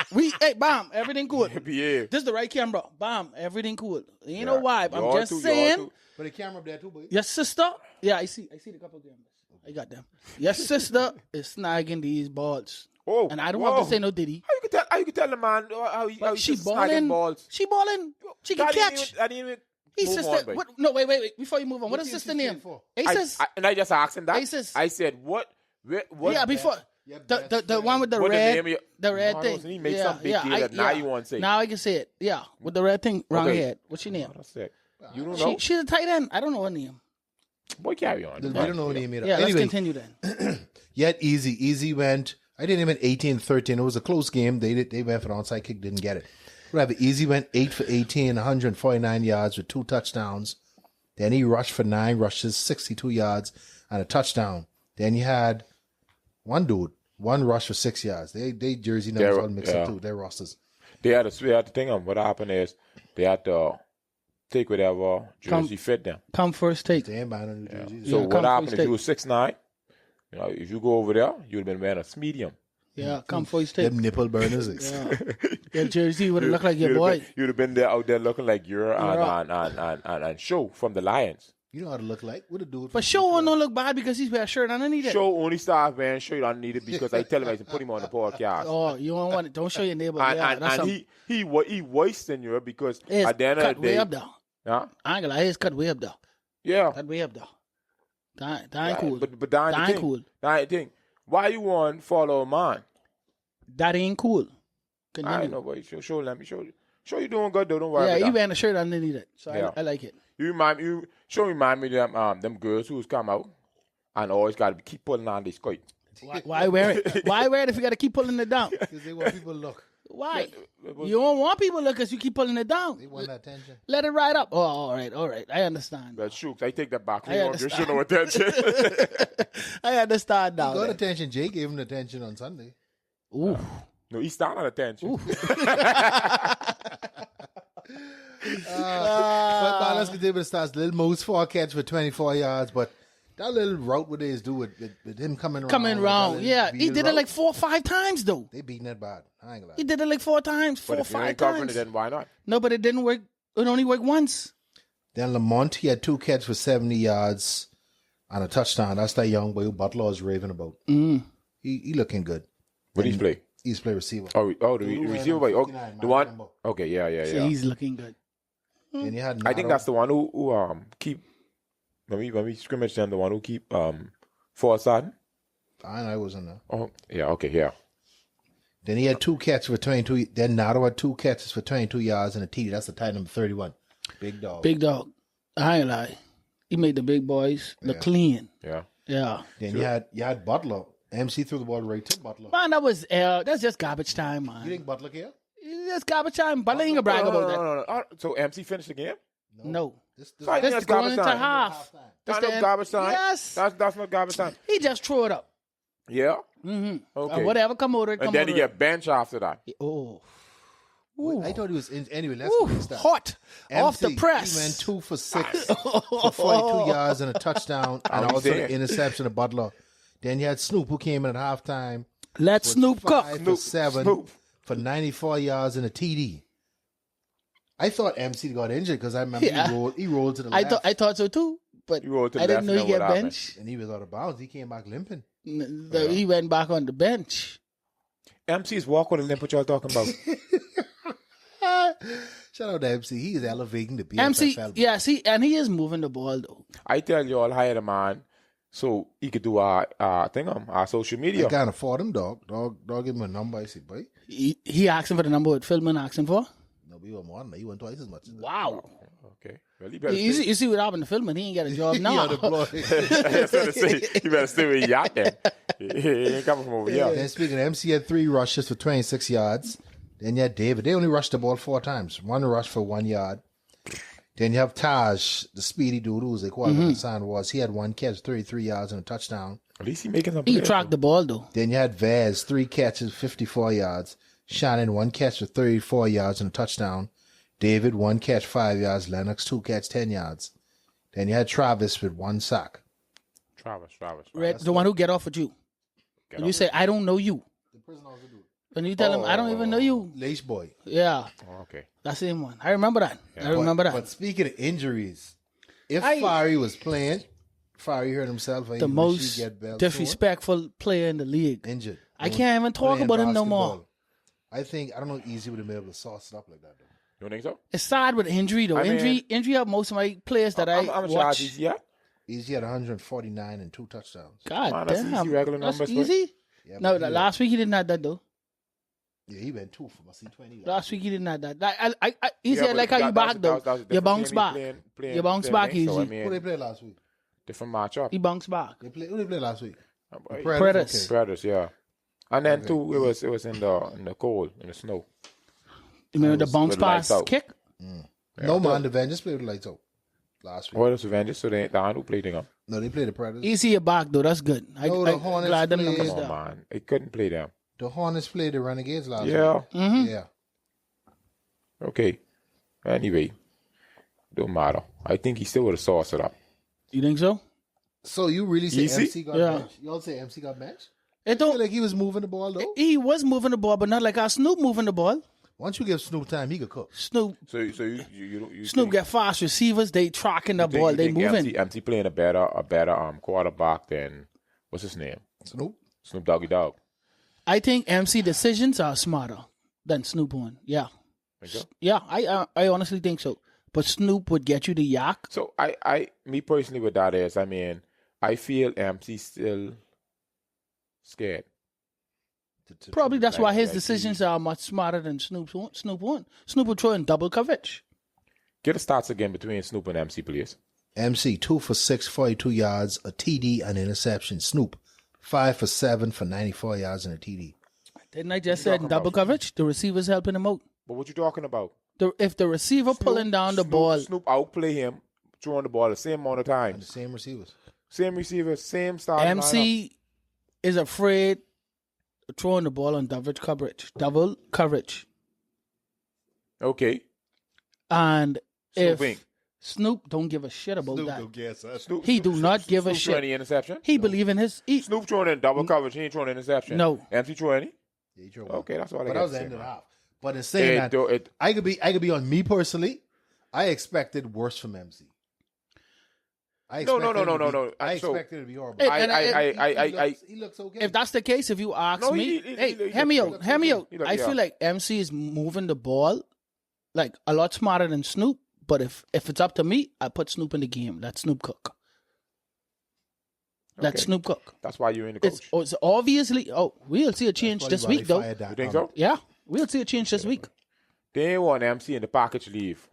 Bomb, everything cool. Behave. This is the right camera. Bomb, everything cool. Ain't no Yeah. vibe. I'm Y'all just too, y'all saying. too. But the camera up there too, boy. Your sister, yeah, I see the couple of cameras. I got them. Your sister is snagging these balls. Oh, And I don't want to say no Diddy. How you can tell the man how She just snagging balling. balls? She balling. She can catch. I didn't even His move sister. on, boy. No, wait. Before you move on, what is team sister she name? played for? Aces. And I just asked him that. Aces. I said, what? Yeah, before Your the best one with the What the red, name of your- the red No, thing. he made some big deal that now you want to say. Now I can say it. Yeah, with the red thing wrong Okay. head. What's your name? That's it. You don't know? She's a tight end. I don't know her name. Boy, carry on. We don't know what name either. Yeah, let's Anyway, continue then. yet Easy went. I didn't even 18-13. It was a close game. They went for the onside kick, didn't get it. Whatever. Easy went 8 for 18, 149 yards with 2 touchdowns. Then he rushed for 9 rushes, 62 yards, and a touchdown. Then you had one rush for 6 yards. They jersey numbers all mixed up too. Their rosters. They had to think of what happened is they had to take whatever jersey fit them. Come first take. They ain't buying no new jerseys. So Yeah, what come happened first if you were 6'9"? You know, if you go over there, you'd have been wearing a medium. Yeah, come first take. Them nipple burners. Yeah. Your jersey would have looked like your boy. You'd have been there out there looking like you're and Show from the Lions. You know how to look like. What a dude. But Show don't look bad because he's wearing a shirt underneath it. Show only starts wearing Show. You don't need it because I tell him I can put him on the podcast. Oh, you don't want it. Don't show your neighbor. And he voiced in you because at the end of the day, way up there. yeah, I ain't gonna lie, his cut way up there. yeah, Cut way up there. That ain't cool. But that That ain't ain't the cool. thing. That ain't the thing. Why you want follow a man? That ain't cool. I Continue. know, but let me show you. Show you doing good though. Don't worry. Yeah, about he that. wearing a shirt underneath it. So Yeah. I like it. You remind me of them girls who's come out and always got to keep pulling on this skirt. Why wear it? Why wear it if you got to keep pulling it down? Because they want people to look. Why? You don't want people to look because you keep pulling it down. They want that attention. Let it ride up. Oh, all right. I understand. But shoot, I take that back. I You don't just show no attention. I understand now. Got then. attention. Jay gave him attention on Sunday. Ooh. No, he's starting on attention. But let's continue with the stats. Little Moose 4 catch for 24 yards, but that little route what they do with him coming around. Coming round. Yeah. He did it like 4 or 5 times, though. They beating that bad. I ain't gonna lie. He did it like 4 times. But 4 or if you 5 ain't covering it, times. then why not? No, but it didn't work. It only worked once. Then Lamont, he had 2 catches for 70 yards and a touchdown. That's that young boy who Butler is raving about. He looking good. What do you play? He's play receiver. Oh, the receiver boy. Oh, 59, the one. number. Okay, yeah. So he's looking good. Then you had I think that's the one who keep when we scrimmage them, the one who keep force on. I wasn't there. Oh, yeah. Okay, yeah. Then he had 2 catches for 22. Then Nato had 2 catches for 22 yards and a TD. That's the tight number 31. Big dog. Big dog. I ain't lie. He made the big boys look clean. Yeah. Yeah. Then you had Butler. MC threw the ball right to Butler. Man, that's just garbage time, man. You think Butler care? That's garbage time. Butler ain't gonna brag about that. No. So MC finished the game? No. This So I think This that's going garbage into time. half. That's This no the- garbage time. Yes. That's no garbage time. He just threw it up. Yeah. Mm-hmm. Okay. Whatever come over it, come And then over he get benched after that. it. Oh. I thought he was in. Anyway, let's Ooh, get started. hot. Off the MC, press. He went 2 for 6 for 42 yards and a touchdown, and he's also there. the interception of Butler. Then you had Snoop, who came in at halftime. Let with Snoop cook. 5 for 7 Snoop. for 94 yards and a TD. I thought MC got injured because I remember Yeah. he rolled to the left. I thought so too. but You rolled to the I didn't left, know you he know get what happened. benched. And he was out of bounds. He came back limping. He went back on the bench. MC's walk on the limp. What y'all talking about? Shout out to MC. He is elevating the BFFL. MC, yeah, see, and he is moving the ball though. I tell you all, hire the man so he could do our thing on our social media. I can't afford him, dog. Dog give him a number. I said, boy. He asking for the number what Philman asking for. No, we want more than that. He want twice as much as that. Wow. Okay. Well, he better You stay. see what happened to Philman? He ain't got a job He now. unemployed. That's what I say. He better stay where he at then. He ain't coming from over here. Then speaking of MC had 3 rushes for 26 yards. Then you had David. They only rushed the ball 4 times. 1 rush for 1 yard. Then you have Taj, the speedy dude who was a quarterback sign was. He had 1 catch, 33 yards and a touchdown. At least he making some He plays. tracked the ball though. Then you had Vaz, 3 catches, 54 yards. Shannon, 1 catch for 34 yards and a touchdown. David, 1 catch, 5 yards. Lennox, 2 catch, 10 yards. Then you had Travis with 1 sack. Travis. Red, the one who get off with you. Get And off. you say, I don't know you. The prison officer dude. And you tell him, I don't even know you. Lace boy. Yeah, Oh, okay. that's the same one. I remember that. I remember that. But speaking of injuries, if I- Fari was playing, Fari hurt himself. The most disrespectful player in the league. Injured. I can't even talk Playing about him no more. basketball. I don't know, Easy would have been able to sauce it up like that, though. You don't think so? It's sad with injury though. I mean- Injury of most of my players that I I'm watch. easy, yeah. Easy had 149 and 2 touchdowns. God Man, that's damn, easy regular that's numbers, boy. easy. Yeah, No, but he last week he didn't have that though. Yeah, he went 2 from a C20. Last week he didn't have that. Easy. Yeah, I like but how you that back was- though. that was a You different bounce team. back. Playing You bounce back things, so, I easy. Who they mean, played last week? different matchup. He bounced back. Who they played last week? Predators. Predators, yeah. And then too, it was in the cold, in the snow. You remember the bounce with lights pass out. kick? No, man, the Avengers played with the lights out last week. What else Avengers? So they ain't the one who played them. No, they played the Predators. Easy you back though. That's good. No, the Hornets glad them played- numbers Come on, down. man. It couldn't play them. The Hornets played the Renegades last Yeah. week. Yeah. Okay. Anyway, don't matter. I think he still would have sauced it up. You think so? So you really say Easy? MC got Yeah. benched? You all say MC got benched? It I feel don't. like he was moving the ball, though. He was moving the ball, but not like our Snoop moving the ball. Once you give Snoop time, he could cook. Snoop So you Snoop think, get fast receivers. They tracking the you think- ball. you They think moving. MC playing a better quarterback than what's his name? Snoop? Snoop Doggy Dogg. I think MC decisions are smarter than Snoop one. Yeah, Think so? yeah. I honestly think so. But Snoop would get you the yak. So me personally with that is, I mean, I feel MC still scared. Probably that's why his like decisions are much smarter than Snoop's one. Snoop one. Snoop would throw in double coverage. Get the stats again between Snoop and MC, please. MC, 2 for 6, 42 yards, a TD, and interception. Snoop, 5 for 7 for 94 yards and a TD. Didn't I just said in double coverage? The receiver's helping him out. But what you talking about? If the receiver pulling down the ball, Snoop outplay him, throwing the ball the same amount of And the times. same receivers. Same receiver, same style. MC is afraid of throwing the ball on double coverage. Okay. And Snoop ain't. Snoop don't give a shit about that. guess us. Snoop, He do not give a Snoop throw shit. any interception? He believe in his. Snoop throwing in double coverage. He ain't throwing an interception. No. MC throw any? Yeah, he threw one. Okay, that's all I But got that was to the say, end of the man. half. But in saying that, I I could be on me personally. I expected worse from MC. I No. I So- expected it to be horrible. He looks okay. If that's the case, if you ask No, me, he hear me out. Hear me out. he look- I feel yeah. like MC is moving the ball like a lot smarter than Snoop. But if it's up to me, I put Snoop in the game. Let Snoop cook. Let Okay. Snoop cook. That's why you're in the coach. It's obviously. Oh, we'll see a change Probably this why week, they though. fired that, You think so? Yeah, we'll see a change this week. They ain't want MC in the package leave.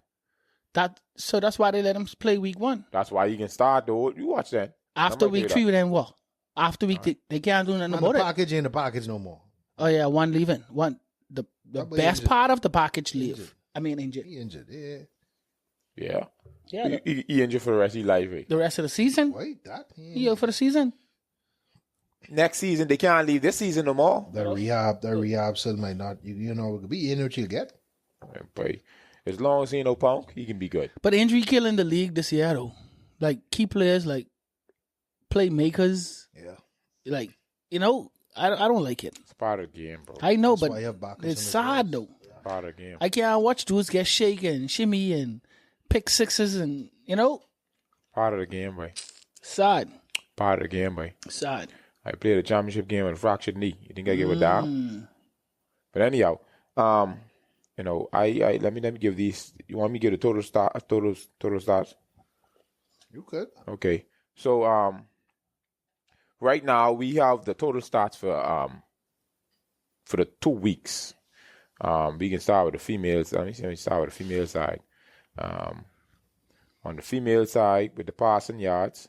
That's why they let him play week 1. That's why you can start, though. You watch that. After I'm gonna week do 3, that. then what? After week, they can't do nothing And the about it. package ain't the package no more. Oh yeah, one leaving. One the Probably best injured. part of the package leave. Injured. I mean injured. He injured. Yeah. Yeah. Yeah. He injured for the rest of his life. Eh? The rest of the season. Wait, that? He out for the season. Next season, they can't leave this season no more. The rehab still might not. You know, it could be in what you get. But as long as he ain't no punk, he can be good. But injury killing the league this year though. Like key players, like playmakers, Yeah. like I don't like it. It's part of the game, bro. I know, That's but why you have Bacchus it's in the sad playoffs. though. Part of the game. I can't watch dudes get shaken, shimmy, and pick sixes, and Part of the game, boy. Sad. Part of the game, boy. Sad. I played a championship game with a fractured knee. You think I give a damn? But anyhow, you know, I let me give these. You want me to give the total stats? You could. Okay. So right now we have the total stats for the 2 weeks. We can start with the females. Let me start with the female side. On the female side, with the passing yards,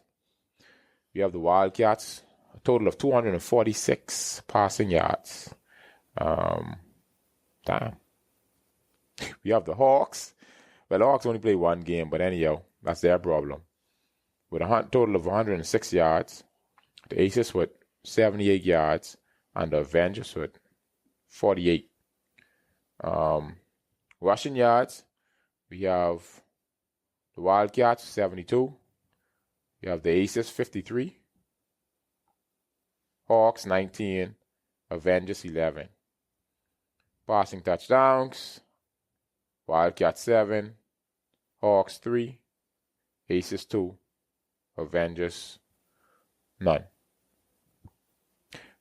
we have the Wildcats, a total of 246 passing yards. Damn. We have the Hawks. Well, the Hawks only play one game, but anyhow, that's their problem. With a total of 106 yards, the Aces with 78 yards, and the Avengers with 48. Rushing yards, we have the Wildcats 72. We have the Aces 53. Hawks 19. Avengers 11. Passing touchdowns, Wildcats 7. Hawks 3. Aces 2. Avengers none.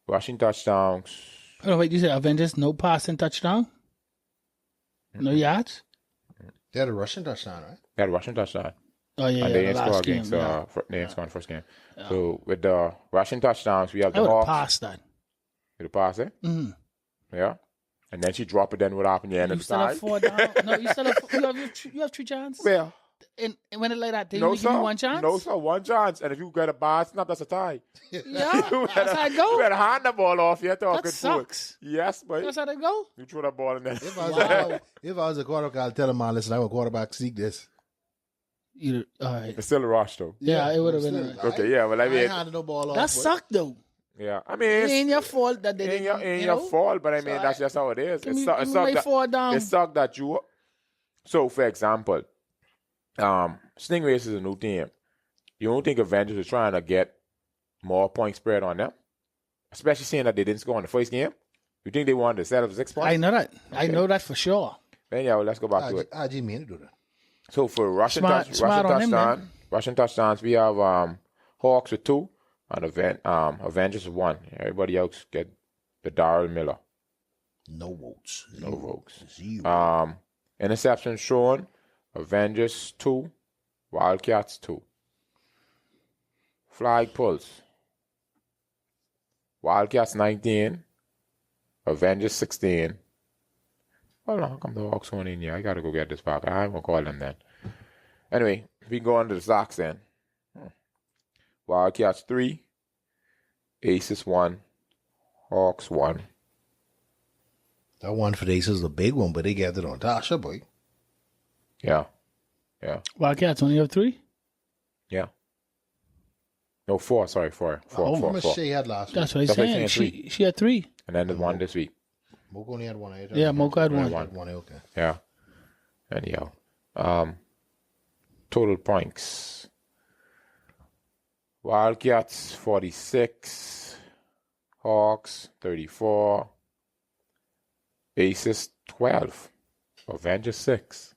Rushing touchdowns. Oh, wait, you said Avengers, no passing touchdown? No yards? They had a Russian touchdown, right? They had a rushing touchdown. Oh, yeah, And yeah, they the didn't score last game. against they didn't score in the first game. Yeah. So with the rushing touchdowns, we have I the would have Hawks. passed that. With the pass, eh? Mm-hmm. Yeah. And then she drop it. Then what happened? You end You of the still have side. 4 down. No, you still have you have 3 chances. Well, And when it like that, they no only give you sir, 1 chance. no sir, 1 chance. And if you get a bad snap, that's a tie. Yeah, You that's how it You go. better hand the ball off. You're talking That fool. sucks. Yes, but That's how they go. you throw that ball in there. If I was a quarterback, I'll tell him, man, listen, I'm a quarterback, seek this. Either, all right. It's still a rush though. Yeah, it would have still, been. Okay, yeah, well, I I mean, ain't handing no ball off. That but- sucked though. yeah, I mean, It it's, ain't your fault that they ain't didn't. your, ain't you your know? fault, but I mean, So that's just how it is. Give It me- suck give me my that 4 down. it sucked that you. So, for example, Stingrays is a new team. You don't think Avengers is trying to get more point spread on them, especially seeing that they didn't score in the first game? You think they wanted to set up 6 points? I know that. I know that for sure. Then yeah, well, let's go back to it. I didn't mean to do that. So for Russian Smart on him, man. Russian touchdowns, we have Hawks with 2 and Avengers with 1. Everybody else get the Darryl Miller. No votes. No votes. 0. Interceptions shown, Avengers 2, Wildcats 2. Flag pulls, Wildcats 19, Avengers 16. Well, how come the Hawks won in here? I gotta go get this back. I won't call them then. Anyway, we can go on to the Sox then. Wildcats 3, Aces 1, Hawks 1. That one for the Aces is a big one, but they got it on Tasha, boy. Yeah. Wildcats only have 3. Yeah. No, 4. Sorry, 4. How 4. much she had last week? That's what he's That's like saying. saying She had 3. And then the 1 this week. Mocha only had 1. Yeah, Mocha had one. One, okay. Yeah. Anyhow. Total points. Wildcats 46. Hawks 34. Aces 12. Avengers 6.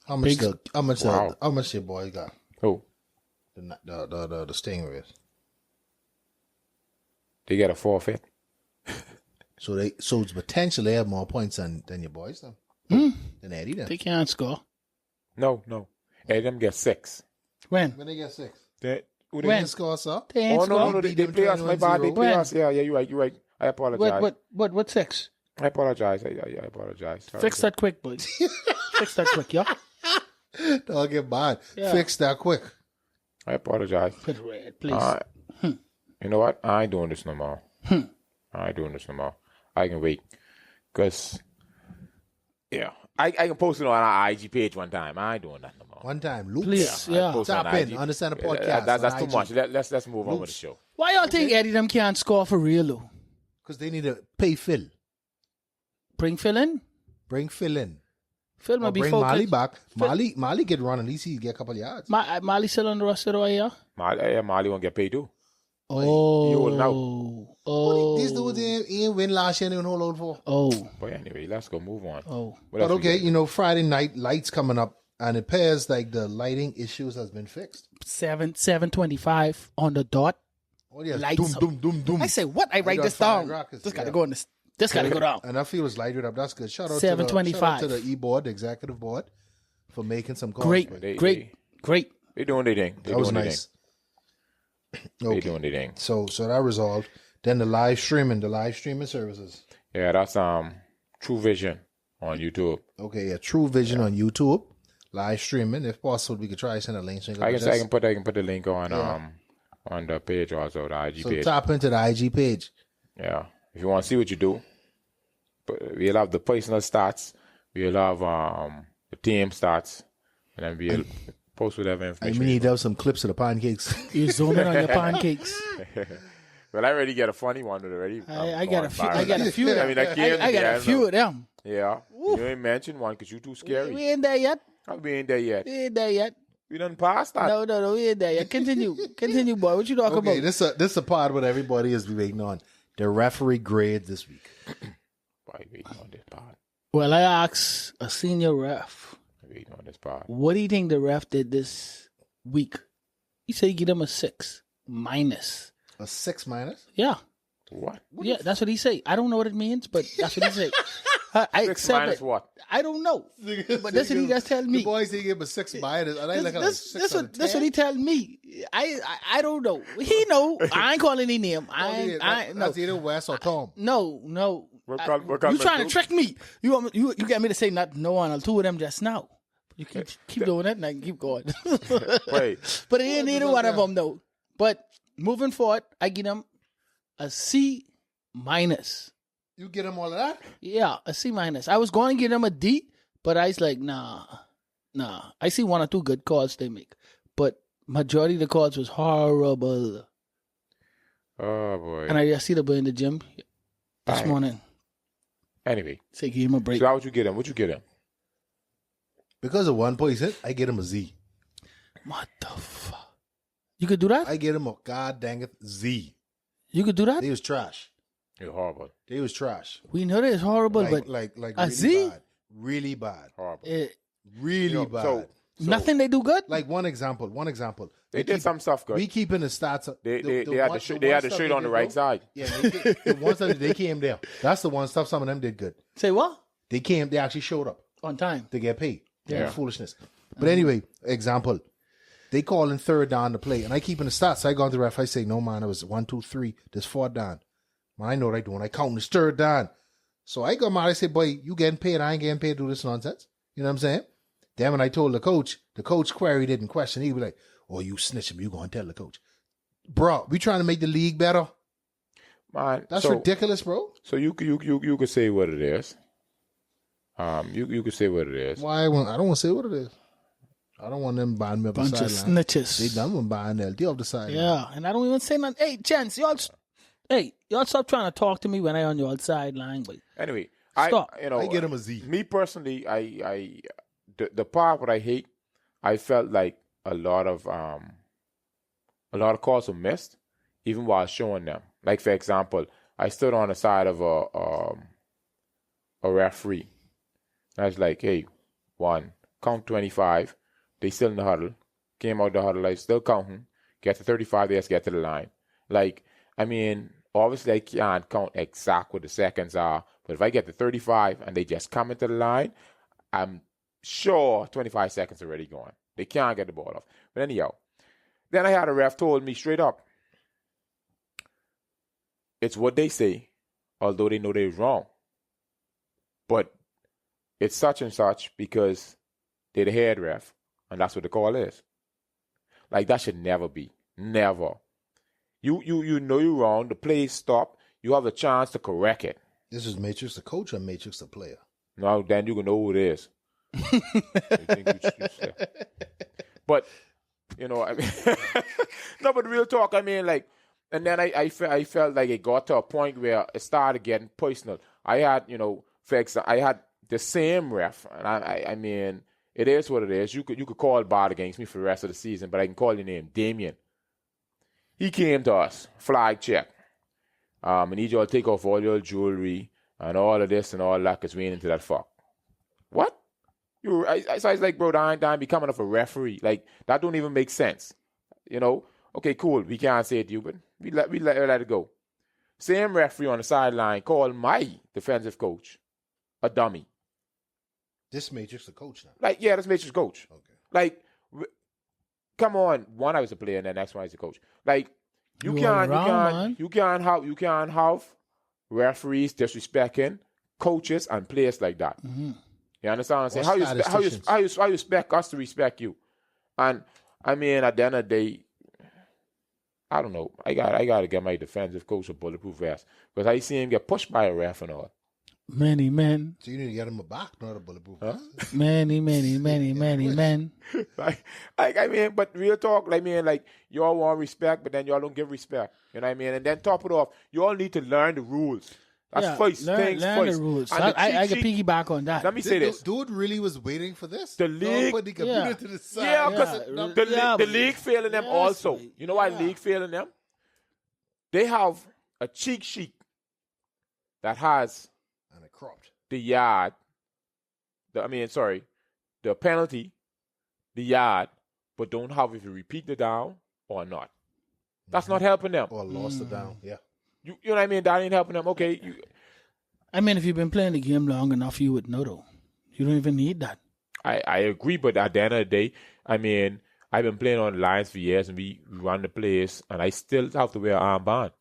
How much? Big- How much your boys got? Oh, The Stingrays. they get a forfeit. So it's potential they have more points than your boys then. Than Eddie then. They can't score. No. And them get 6. When? When they get 6. They, who they When? They score, sir. They ain't Oh, score. no. They Beat them play us. My bad. They 21-0. play When? us. Yeah, you're right. I apologize. What 6? I apologize. I apologize. Sorry. Fix that quick, boys. Fix that quick, yeah? Don't get bad. Yeah. Fix that quick. I apologize. Put red, please. You know what? I ain't doing this no more. I ain't doing this no more. I can wait. Because, yeah. I can post it on our IG page one time. I ain't doing that no more. One time, Luke. Please, I yeah. post it Tap on in. IG. Understand the podcast. That's on too IG. much. Let's move on with the show. Why y'all think Eddie them can't score for real, though? Because they need to pay Phil. Bring Phil in? Bring Phil in. Phil Or might be bring focused. Molly back. Molly get run. At least he get a couple yards. Molly still on the roster, though, yeah? Molly won't get paid too. Oh. You will know. Oh. These dudes ain't win last year. They didn't hold out for. Oh. But anyway, let's go move on. Oh. What else But we okay, got? Friday night lights coming up. And it appears like the lighting issues has been fixed. 7:25 on the dot. Oh yeah, Lights doom, doom, doom, doom. I say what? I write this down. This got to go in this. This got to go down. And I feel it's lighted up. That's good. Shout out 7:25 to the E-board, the executive board, for making some calls. Great. They doing their thing. That was nice. They doing their thing. So that resolved. Then the live streaming services. Yeah, that's True Vision on YouTube. Okay, yeah, True Vision on YouTube, live streaming. If possible, we could try to send a link. So I can put the link on the page also, the IG page. So tap into the IG page. Yeah, if you want to see what you do, but we'll have the personal stats, we'll have the team stats, and then we'll post whatever information. We need to have some clips of the pancakes. You zoom in on your pancakes. Well, I already get a funny one already. I got a few. I got a few. I mean, I got a few of them. Yeah, you ain't mentioned one because you too scary. We ain't there yet. We ain't there yet. We done passed that. No, we ain't there yet. Continue, boy. What you talking about? This is a part what everybody is waiting on. The referee grade this week. Why you waiting on this part? Well, I asked a senior ref. Waiting on this part. What do you think the ref did this week? He said he give him a 6 minus. A 6 minus? Yeah. What? Yeah, that's what he say. I don't know what it means, but that's what he say. I 6 accept minus it. what? I don't know. But that's what he just tell me. The boys say he gave him a 6 minus. And I like That's what he tell me. I don't know. He know. I ain't calling any name. No. That's either Wes or Tom. No. What You trying to trick me? You get me to say not no one or two of them just now. You keep doing that and I can keep going. Wait. But it ain't either one of them though. But moving forward, I give them a C minus. You get him all of that? Yeah, a C minus. I was going to give them a D, but I was like, nah. I see one or two good calls they make, but majority of the calls was horrible. Oh boy! And I just see the boy in the gym this morning. Anyway, say give him a break. So how would you get him? What you get him? Because of one person, I get him a Z. What the fuck? You could do that? I get him a god dang it Z. You could do that? They was trash. You're horrible. They was trash. We know that it's horrible, but like a really Z? bad. Really bad. Horrible. Really bad. So nothing they do good? Like one example. They did some stuff good. We keeping the stats. They had the shirt on the right side. Yeah, the ones that they came there. That's the one stuff some of them did good. Say what? They actually showed up. On time. To get paid. Yeah. Foolishness. But anyway, example. They call in third down to play, and I keep in the stats. So I go to the ref. I say, no, man, it was 1, 2, 3. There's 4 down. Man, I know what I do. And I count this third down. So I go, man, I say, boy, you getting paid. I ain't getting paid to do this nonsense. You know what I'm saying? Then when I told the coach query didn't question. He was like, oh, you snitch him. You going to tell the coach. Bro, we trying to make the league better. Man, That's ridiculous, bro. So you could say what it is. You could say what it is. Why? I don't want to say what it is. I don't want them buying me up the Bunch of sideline. snitches. They done with buying LD off the sideline. Yeah, and I don't even say nothing. Hey, Chance, y'all stop trying to talk to me when I on your sideline. But anyway, stop. I get him a Z. Me personally, the part what I hate, I felt like a lot of calls were missed, even while showing them. Like for example, I stood on the side of a referee. I was like, hey, 1, count 25. They still in the huddle. Came out the huddle, like still counting. Get to 35, they just get to the line. Like, I mean, obviously I can't count exact what the seconds are, but if I get to 35 and they just come into the line, I'm sure 25 seconds already gone. They can't get the ball off. But anyhow, then I had a ref told me straight up, it's what they say, although they know they're wrong. But it's such and such because they're the head ref, and that's what the call is. Like, that should never be. Never. You know you're wrong. The play stop. You have a chance to correct it. This is Matrix the coach or Matrix the player? No, then you can know who it is. But, you know, I mean, no, but real talk, I mean, like, and then I felt like it got to a point where it started getting personal. I had, you know, I had the same ref, and I mean, it is what it is. You could call bad against me for the rest of the season, but I can call your name, Damien. He came to us, flag check. And need y'all take off all your jewelry and all of this and all that because we ain't into that fuck. What? So I was like, bro, I ain't becoming of a referee. Like, that don't even make sense. You know? Okay, cool. We can't say it to you, but we let it go. Same referee on the sideline called my defensive coach a dummy. This Matrix the coach now. Like, yeah, this Matrix coach. Okay. Like, come on. One, I was a player, and the next one I was a coach. Like, you can't have referees disrespecting coaches and players like that. Mm-hmm. You understand what I'm saying? How you expect us to respect you? And I mean, at the end of the day, I don't know. I got to get my defensive coach a bulletproof vest because I see him get pushed by a ref and all. Many men. So you need to get him a back, not a bulletproof vest. Many men. like I mean, but real talk, like, man, like, y'all want respect, but then y'all don't give respect. You know what I mean? And then top it off, you all need to learn the rules. That's first things learn first. the rules. And I can piggyback on that. Let me say this. Dude really was waiting for this. The league, put the computer to the side. yeah, because the league failing them also. You know why league failing them? They have a cheat sheet that has and it cropped the yard. The penalty, the yard, but don't have if you repeat the down or not. That's not helping them. or lost it down. Yeah. You know what I mean? That ain't helping them. Okay. I mean, if you've been playing the game long enough, you would know, though. You don't even need that. I agree, but at the end of the day, I mean, I've been playing on lines for years, and we run the place, and I still have to wear an armband.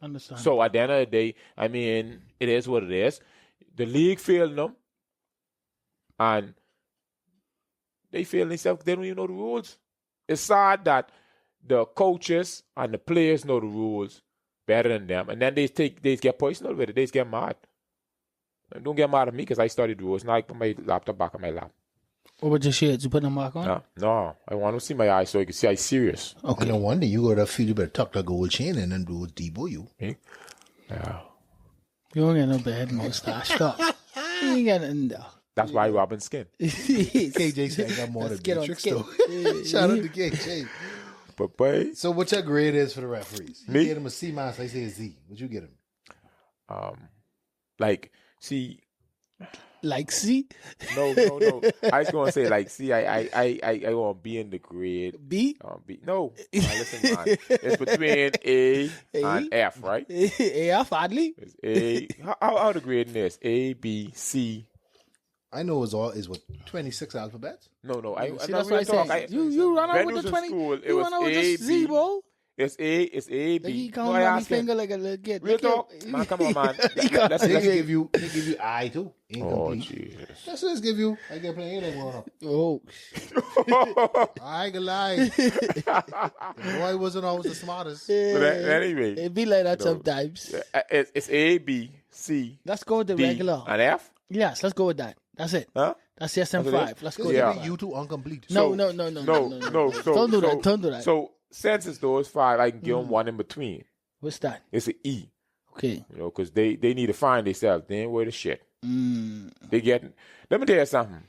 Understand. So at the end of the day, I mean, it is what it is. The league failed them, and they failed themselves. They don't even know the rules. It's sad that the coaches and the players know the rules better than them, and then they get personal with it. They just get mad. And don't get mad at me because I studied the rules. Now I put my laptop back on my lap. What about your shades? You put them back on? No. I want to see my eyes so you can see I'm serious. Okay. No wonder you got to feel you better tuck the gold chain in and do debo you. Me? Yeah. You don't get no bad mustache. Stop. You ain't got nothing there. That's why Robin skin. KJ said I got more than Matrix though. Shout out to KJ. But boy. So what your grade is for the referees? You Me? get him a C-. I say a Z. What you get him? Like, see. Like, see? No. I was gonna say, like, see, I want to be in the grade. B? B. No. Listen, man. It's between A and F, right? F, oddly? It's A. How the grading is? A, B, C. I know is what 26 alphabets. No. See, that's what I say. You run out with the 20. You run out with the Z, bro. It's A, B. He counting on his finger like a little kid. Real talk? Man, come on, man. Let's give you I too. Oh, Incomplete. Jesus. That's what give you. I get playing anything going up. Oh. I ain't gonna lie. The boy wasn't always the smartest. But anyway. It be like that sometimes. It's A, B, C. Let's go with the D, regular. and F? Yes, let's go with that. That's it. Huh? That's SM5. Let's go with Yeah. that. You two incomplete. No. No. Don't do that. Don't do that. So, since it's those five, I can give them one in between. What's that? It's an E. Okay. You know, because they need to find themselves. They ain't worth the shit. They get. Let me tell you something.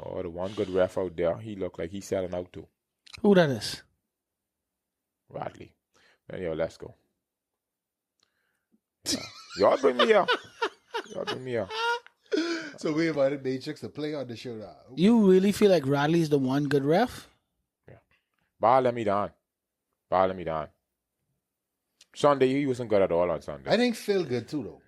Oh, the one good ref out there, he look like he's selling out too. Who that is? Radley. Anyhow, let's go. Yeah. Y'all bring me up. So we invited Matrix to play on the show now. You really feel like Radley's the one good ref? Yeah. Ball let me down. Sunday, he wasn't good at all on Sunday. I think Phil good too though.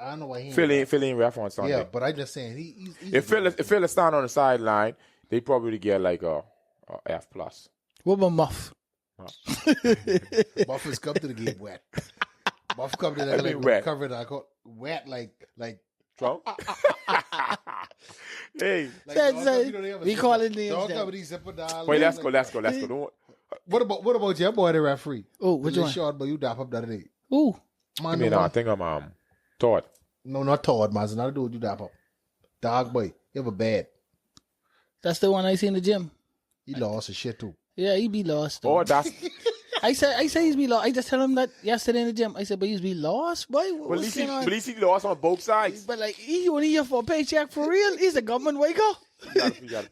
I don't know why he Phil ain't ref on Sunday. Yeah, but I'm just saying he's if Phil stand on the sideline, they probably get like a F plus. What about Muff? Muff has come to the game wet. Muff come to the game wet. Covered. I call wet like Trump. Hey, We call it names. Dog then. cover these zipper down. wait, let's go. Don't, What about your boy the referee? Oh, which one? Short, but you dap up the other day. Ooh. I mean, I think I'm Todd. No, not Todd, man. It's not a dude you dap up. Dog boy, you have a bad. That's the one I see in the gym. He lost his shit too. Yeah, he be lost. Though. Oh, that's. I say he's be lost. I just tell him that yesterday in the gym. I said, but he's be lost, boy. But at least he lost on both sides. But like, he only here for a paycheck for real. He's a government waker.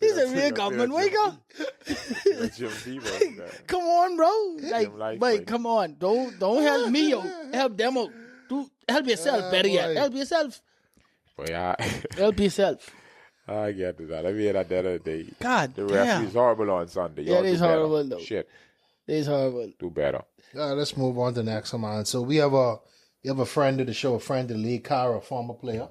He's a real government waker. Come on, bro. Like, wait, come on. Don't help me, yo. Help them out. Help yourself, better yet. Help yourself. But yeah, Help yourself. I get to that. I mean, at the end of the day, God the damn. referee's horrible on Sunday. Yeah, Y'all it is do better. horrible, though. Shit, It is horrible. do better. Let's move on to the next one. So we have a friend of the show, a friend of the league, Kara, a former player.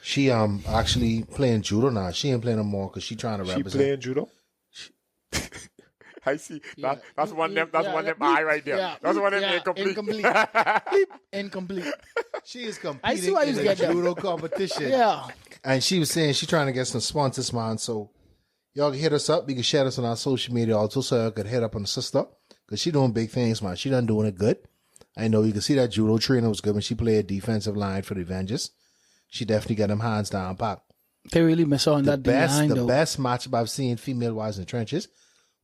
She actually playing judo now. She ain't playing no more because she trying to She represent. playing judo? I see. That's one of them. That's one of them. bleep. Eye right there. Yeah, That's bleep. one of them Yeah, incomplete. Bleep. Incomplete. She is I see competing why you in a get that. judo competition. Yeah. And she was saying she trying to get some sponsors, man. So y'all can hit us up. You can share us on our social media also, so y'all could hit up on the sister because she doing big things, man. She done doing it good. I know you can see that judo trainer was good when she played defensive line for the Avengers. She definitely got them hands down, pop. They really miss on that D-line, The though. best matchup I've seen female-wise in the trenches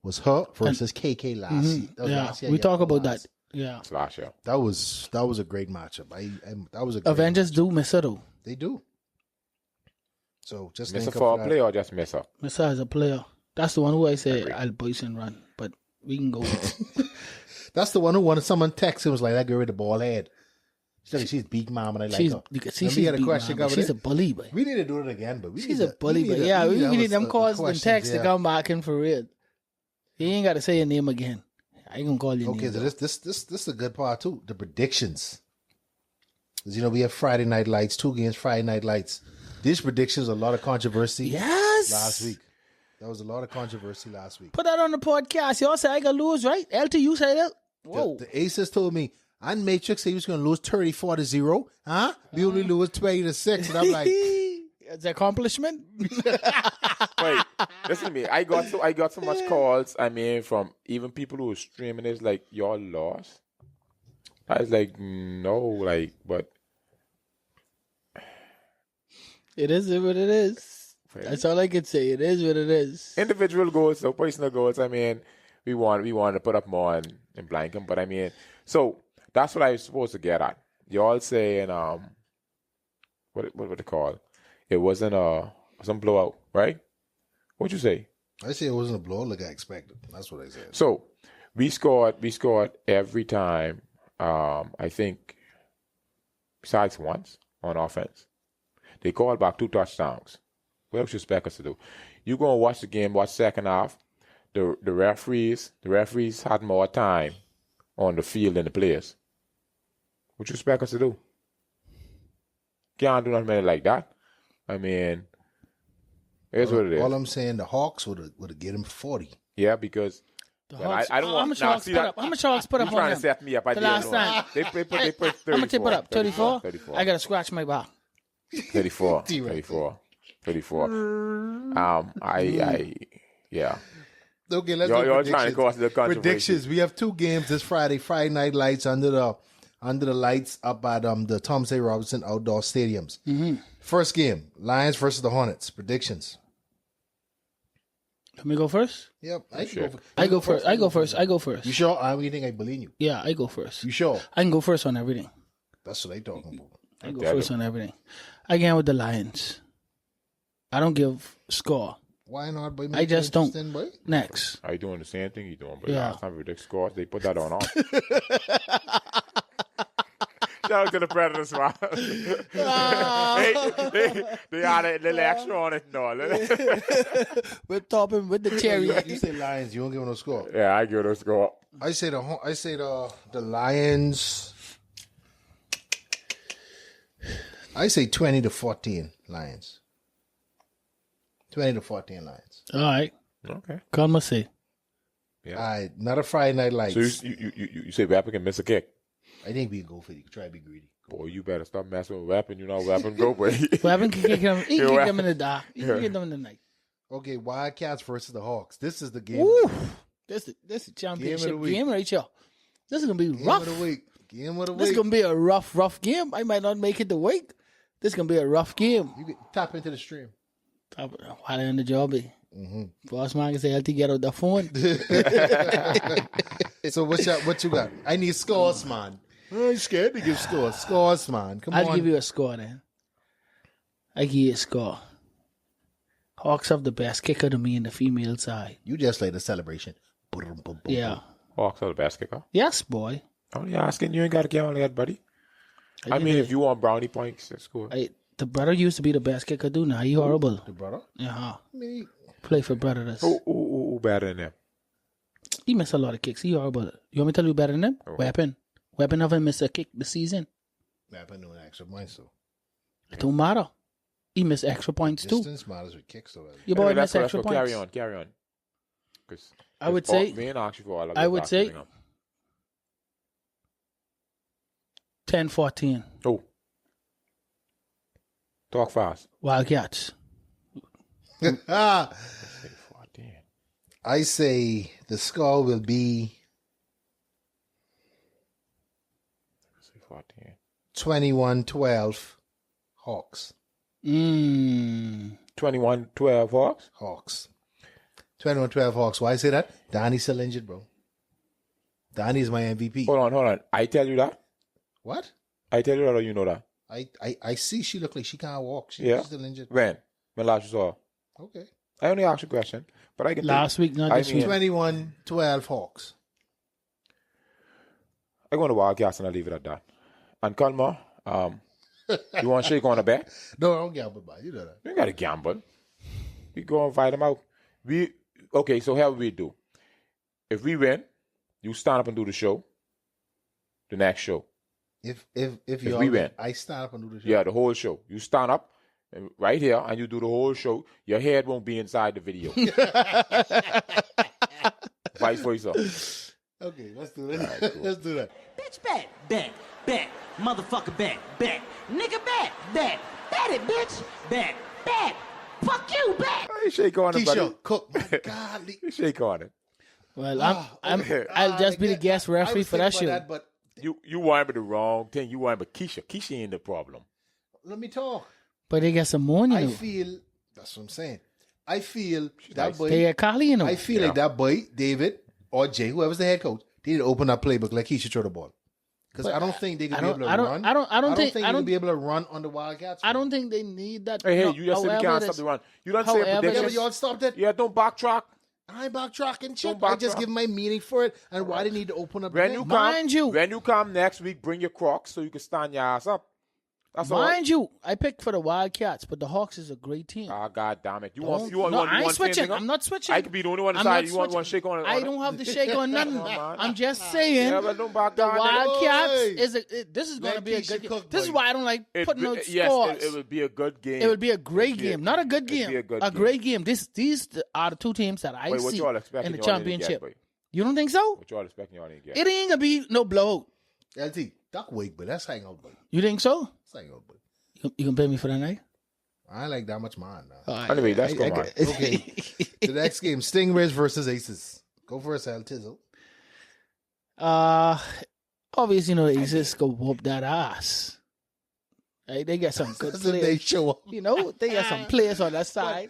was her versus KK last year. That was Yeah, last year, we yeah, talk about last. that. Yeah. Last year. That was a great matchup. That was a great Avengers do miss her, though. They do. So just Miss her think for of a that. play or just miss her? Miss her as a player. That's the one who I say I'll boys and run. But we can go. That's the one who wanted someone text and was like, that girl with the ball head. She's big mom and I like her. You can see Remember she's you had a big, question, man, but Governor? she's a bully, but We need to do it again, but she's a bully, but yeah, we need them calls and texts to come back in for real. You ain't got to say your name again. I ain't gonna call your Okay, name. so this is a good part too. The predictions. Because we have Friday Night Lights, 2 games, Friday Night Lights. These predictions, a lot of controversy Yes. last week. There was a lot of controversy last week. Put that on the podcast. Y'all say I gonna lose, right? LTU say that. Whoa. The Aces told me, and Matrix said he was going to lose 34-0. Huh? We only lose 20-6. And I'm like, It's an accomplishment. Wait, listen to me. I got so much calls. I mean, from even people who were streaming. It's like y'all lost. I was like, no, like, but It is what it is. That's all I can say. It is what it is. individual goals, so personal goals. I mean, we want to put up more in blanket, but I mean, so that's what I was supposed to get at. Y'all saying what it called? It wasn't some blowout, right? What'd you say? I say it wasn't a blow like I expected. That's what I said. So we scored every time. I think besides once on offense, they called back 2 touchdowns. What else you expect us to do? You go and watch the game, watch second half. The referees had more time on the field than the players. What you expect us to do? Can't do nothing like that. I mean, here's what it is. All I'm saying, the Hawks would have get him 40. Yeah, because I don't want. How much Hawks put up? How much Hawks put up You're trying on to them? set me up. I The didn't last know. time. They put 34. How much they put up? 34? 34. I got to scratch my back. 34. T-Rex. 34. Yeah. Okay, let's Y'all do trying predictions. to cause the controversy. Predictions. We have 2 games this Friday. Friday Night Lights under the lights up at the Thomas A. Robinson Outdoor Stadiums. Mm-hmm. First game, Lions versus the Hornets. Predictions. Let me go first. Yep, I Sure. can I go first. I go first. You sure? I really think I believe you. Yeah, I go first. You sure? I can go first on everything. That's what they talking about. I go Yeah, first on everything. I get with the Lions. I don't give score. Why not, boy? I just don't. Boy? Next. Are you doing the same thing you doing? But Yeah. last time we predict scores, they put that on off. Shout out to the Predators, man. they had a little extra on it, no. Whip topping with the cherry. You say Lions. You don't give them no score. Yeah, I give it a score. I say the Lions. I say 20-14 Lions. 20-14 Lions. All right. Okay. Come say. Yeah. All right, not a Friday Night Lights. So you say Weapon can miss a kick? I think we can go for it. You can try to be greedy. Boy, you better stop messing with Weapon. You know Weapon go, boy. Weapon can kick them. He can kick them in the dark. He can kick them in the night. Okay, Wildcats versus the Hawks. This is the game. Woo! This is championship week. game right here. This is gonna be Game rough. of the week. Game of the This is week. gonna be a rough game. I might not make it to week. This is gonna be a rough game. You can tap into the stream. While in the job, boss man can say, "I'll get out the phone." So what you got? I need scores, man. I'm scared to give scores. Scores, man. Come on. I'll give you a score then. I give you a score. Hawks have the best kicker to me in the female side. You just like the celebration. Boom, boom, boom, Yeah. boom. Hawks are the best kicker. Yes, boy. Only asking, you ain't got to get on that, buddy. I mean, if you want brownie points, that's cool. The brother used to be the best kicker, do now. He horrible. The brother? Yeah. Me. Play for Predators. Who better than them? He missed a lot of kicks. He horrible. You want me to tell you better than him? Oh. Weapon of him missed a kick this season. Weapon doing extra points, so. It don't matter. He missed extra points too. Distance matters with kicks, so. Your boy Anyway, missed extra points. Carry on. I would say 10-14. Oh. Talk fast. Wildcats. 14. I say the score will be 14. 21-12 Hawks. 21-12 Hawks? Hawks. 21-12 Hawks. Why I say that? Donnie's still injured, bro. Donnie's my MVP. Hold on. I tell you that? What? I tell you that or you know that? I see she look like she can't walk. She's still injured. When last you saw her? Okay. I only asked you a question, but I can Last week, not this week. 21-12 Hawks. I go on the Wildcats and I leave it at that. And Kalma, you want to shake on a bet? No, I don't gamble, man. You know that. You got to gamble. We go and fight them out. So how we do? If we win, you stand up and do the show. The next show. If we win, I stand up and do the show. Yeah, the whole show. You stand up right here and you do the whole show. Your head won't be inside the video. Vice versa. Okay, let's do that. Right, cool. Let's do that. Bitch, bet. Motherfucker, bet. Nigga, bet. Bet it, bitch. Bet. Fuck you, bet. Hey, shake on it, buddy. Keisha, cook. My God. You shake on it. Well, I'll just be the guest referee for that show. But You want but the wrong thing. You want but Keisha. Keisha ain't the problem. let me talk. But they got some more, you I know. feel that's what I'm saying. I feel that nice. boy. They got Carly, you know. I feel like that boy, David or Jay, whoever's the head coach, they need to open that playbook like he should throw the ball. Because I don't think they can be able to run. I don't think they can be able to run on the Wildcats. I don't think they need that. Hey, no, you just said you can't stop the run. You don't say however Yeah, prediction. but y'all stopped it. Yeah, don't backtrack. I ain't backtracking shit. Don't I just backtrack. give my meaning for it and why they need to open up. When the you game. come, when you come next week, bring your Crocs so you can stand your ass up. That's all. Mind you, I picked for the Wildcats, but the Hawks is a great team. Ah, God damn it! You No, want I ain't one switching. thing up? I'm not switching. I could be the only one I'm inside. not You want one switching. shake on it? I don't have to shake on nothing. Come on, man. I'm just saying. Yeah, but don't back The down. Wildcats Oi. this is going to Let be a Keisha good game. cook, This is boy. why I don't like putting out Yes, scores. it would be a good game. It would be a great It'd be game, not a good it'd game. be a good A game. great game. These are the two teams that I Wait, what see y'all expecting in the y'all didn't championship. get, boy? You don't think so? What y'all expecting y'all didn't get? It ain't gonna be no blowout. LT, duck wake, but let's hang out, buddy. You think so? Let's hang out, buddy. You can pay me for that night? I ain't like that much man now. All right. Anyway, let's go, man. Okay. The next game, Stingrays versus Aces. Go for us, Al Tizzle. Obviously, the Aces go whoop that ass. Right? They got some good That's if they players. show up. They got some players on that side.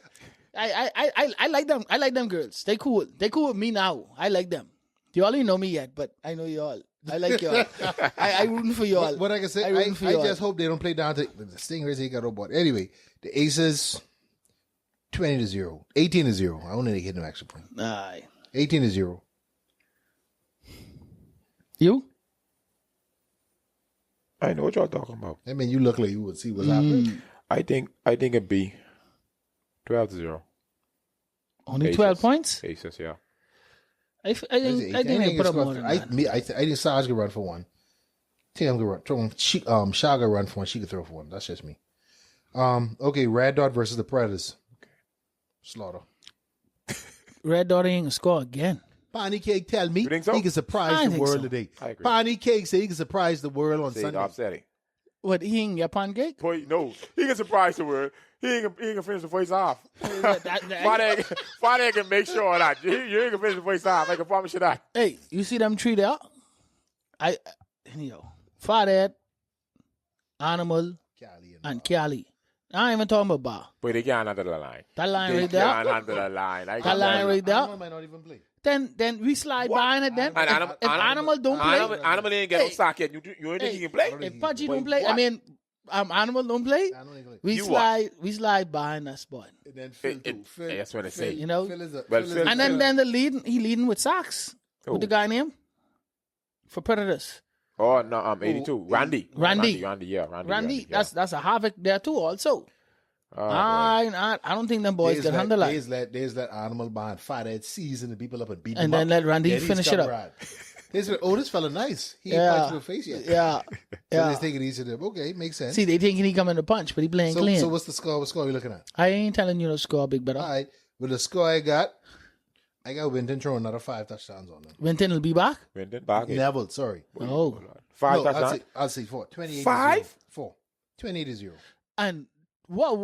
I like them. I like them girls. They cool. They cool with me now. I like them. Y'all ain't know me yet, but I know y'all. I like y'all. I rooting for y'all. What I can say, I rooting for y'all. just hope they don't play down to the Stingrays. They got no board. Anyway, the Aces, 20-0, 18-0. I don't think they hit no extra point. Aye. 18-0. You? I know what y'all talking about. I mean, you look like you would see what's happening. I think it'd be 12-0. Only Aces. 12 points? Aces, yeah. I think they put up more than that. I think Saj can run for one. Tim can run. Shaga run for one. She could throw for one. That's just me. Okay, Red Dot versus the Predators. Okay. Slaughter. Red Dot ain't gonna score again. Bonnie Cake tell me You think so? he can surprise I the think world so. today. I agree. Bonnie Cake say he can surprise the world on Say Sunday. upsetting. What, he ain't get pancake? Boy, no. He can surprise the world. He ain't gonna finish the face off. Father can make sure of that. You ain't gonna finish the face off. I can promise you that. Hey, you see them three there? Father, Animal, Cali and Cali. I ain't even talking about bar. But they can't handle the line. That line They right can't there. handle the line. That line right there. Animal might not even play. Then we slide behind it. Then And if Animal don't play, Animal ain't get no Hey. sack yet. You don't think he can play? if Pudgy don't Wait, play, what? I mean, Animal don't play. I don't think play. We You slide behind that spot. And then Phil too. Phil, that's what I Phil, say. You know? Phil is a, Well, Phil is Phil- a- And then he leading with socks. Who? With the guy name for Predators. Oh no, 82. Randy. Randy. Yeah. Randy, yeah. that's a havoc there too. Also, Oh, I don't think them boys can handle that. There's that animal band fight season the people up and beat And them then up. let Randy Then he's finish it come up. right. They said, "Oh, this fella nice. He ain't Yeah. punched your face yet." Yeah, So yeah. they take it easy to them. Okay, makes sense. See, they thinking he coming to punch, but he playing clean. So what's the score? What score are we looking at? I ain't telling you no score, big brother. All right. With the score I got Winton throwing another 5 touchdowns on them. Winton will be back. Winton back. Neville, sorry. Oh, 5 No, touchdowns. I'll say 4. 28 5? to 0. 4. 28 to 0. and whoa,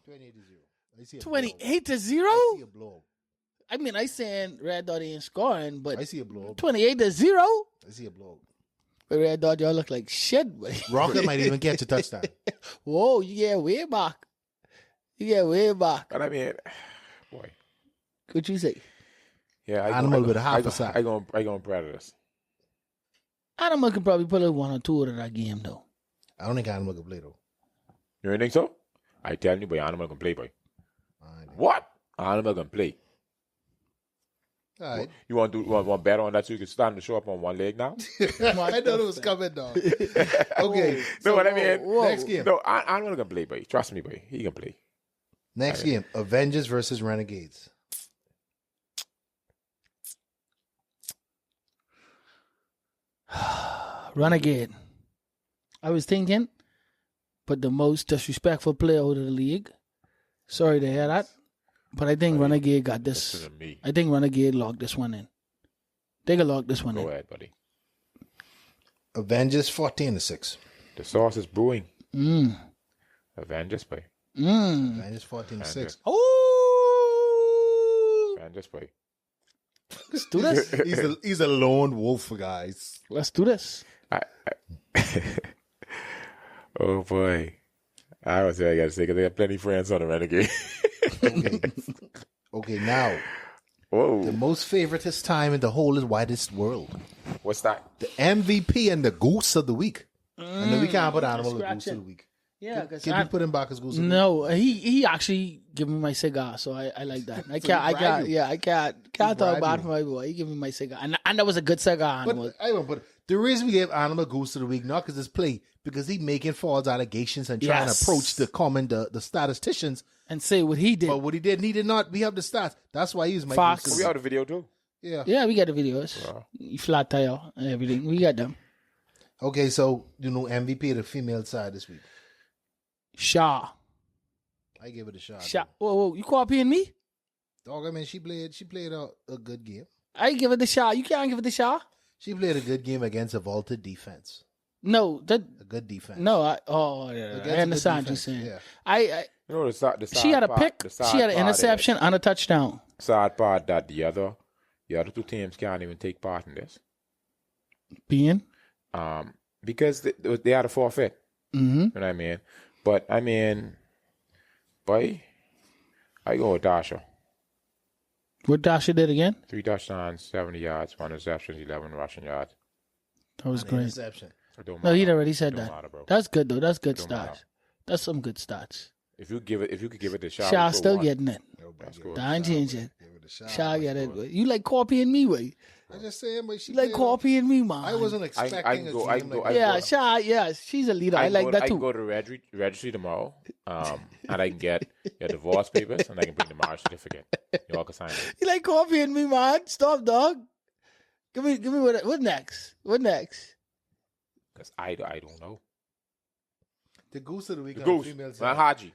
28 to 0. I see a 28 to blow. 0. I see a blow. I mean, I saying Red Dot ain't scoring, but I see a blow. 28 to 0. I see a blow. But Red Dot, y'all look like shit. Buddy. Rocket might even catch a touchdown. Whoa, you get way back. But I mean, boy. What you say? Yeah, Animal with a half a sack. I going Predators. Animal can probably pull a 1 or 2 out of that game, though. I don't think Animal can play though. You don't think so? I tell you, boy, Animal can play, boy. All right. What? Animal can play. All right. You want bet on that so you can stand to show up on one leg now? I know it was coming, dog. Okay. No, what I mean? Next game. No, Animal can play, boy. Trust me, boy. He can play. Next game. Avengers versus Renegades. Renegade. I was thinking, but the most disrespectful player out of the league. Sorry to hear that. But I think Renegade got this. Listen to me. I think Renegade locked this one in. They can lock this one in. Go ahead, buddy. Avengers 14-6. The sauce is brewing. Avengers, boy. Avengers 14-6. Oh! Avengers, boy. Let's do this. He's a lone wolf, guys. Let's do this. Oh, boy. I was I got to say, because they got plenty of friends on the Renegade. Okay, now Whoa. the most favoritist time in the whole is widest world. What's that? The MVP and the goose of the week. And then we can't put Animal the goose of the week. Yeah, because Can we put him back as goose of the week? no, he actually gave me my cigar, so I like that. I can't talk bad for my boy. He gave me my cigar, and that was a good cigar. Animal. But the reason we gave Animal goose of the week, not because it's play, because he making false allegations and trying to approach the statisticians. And say what he did. But what he did not. We have the stats. That's why he's my Fox. goose of We the have the video, too. week. Yeah. Yeah, we got the videos. Flat tire and everything. We got them. Okay, so MVP of the female side this week. Shaw. I give it a shot. Shaw. Whoa, you copying me? Dog, I mean, she played a good game. I give it the Shaw. You can't give it the Shaw. She played a good game against a vaulted defense. No, A good defense. I Against a understand good what you're defense, saying. yeah. You know, the sad She had a part- pick. the sad She had an part interception and a touchdown. is- Sad part that the other two teams can't even take part in this. Being. Because they had a forfeit. Mm-hmm. You know what I mean? But, I mean, boy, I go with Dasha. What Dasha did again? 3 touchdowns, 70 yards, 1 interception, 11 rushing yards. That was An great. interception. It don't No, he'd matter. already said Don't that. matter, bro. That's good though. That's good Don't stats. matter. That's some good stats. If you could give it to Shaw, Shaw we'll go still one. getting it. That's cool. I ain't change it. Give it a shot. Shaw get it. You like copying me, way. I just saying, but she You like played copying me, man. I wasn't expecting go- a I team go- like I that. Yeah, Shaw. Yeah, she's a leader. I like that I too. can go to registry tomorrow, and I can get your divorce papers, and I can bring the marriage certificate. You all can sign it. You like copying me, man. Stop, dog. Give me what next? What next? Because I don't know. The goose of the week The on the goose, female not side. Haji.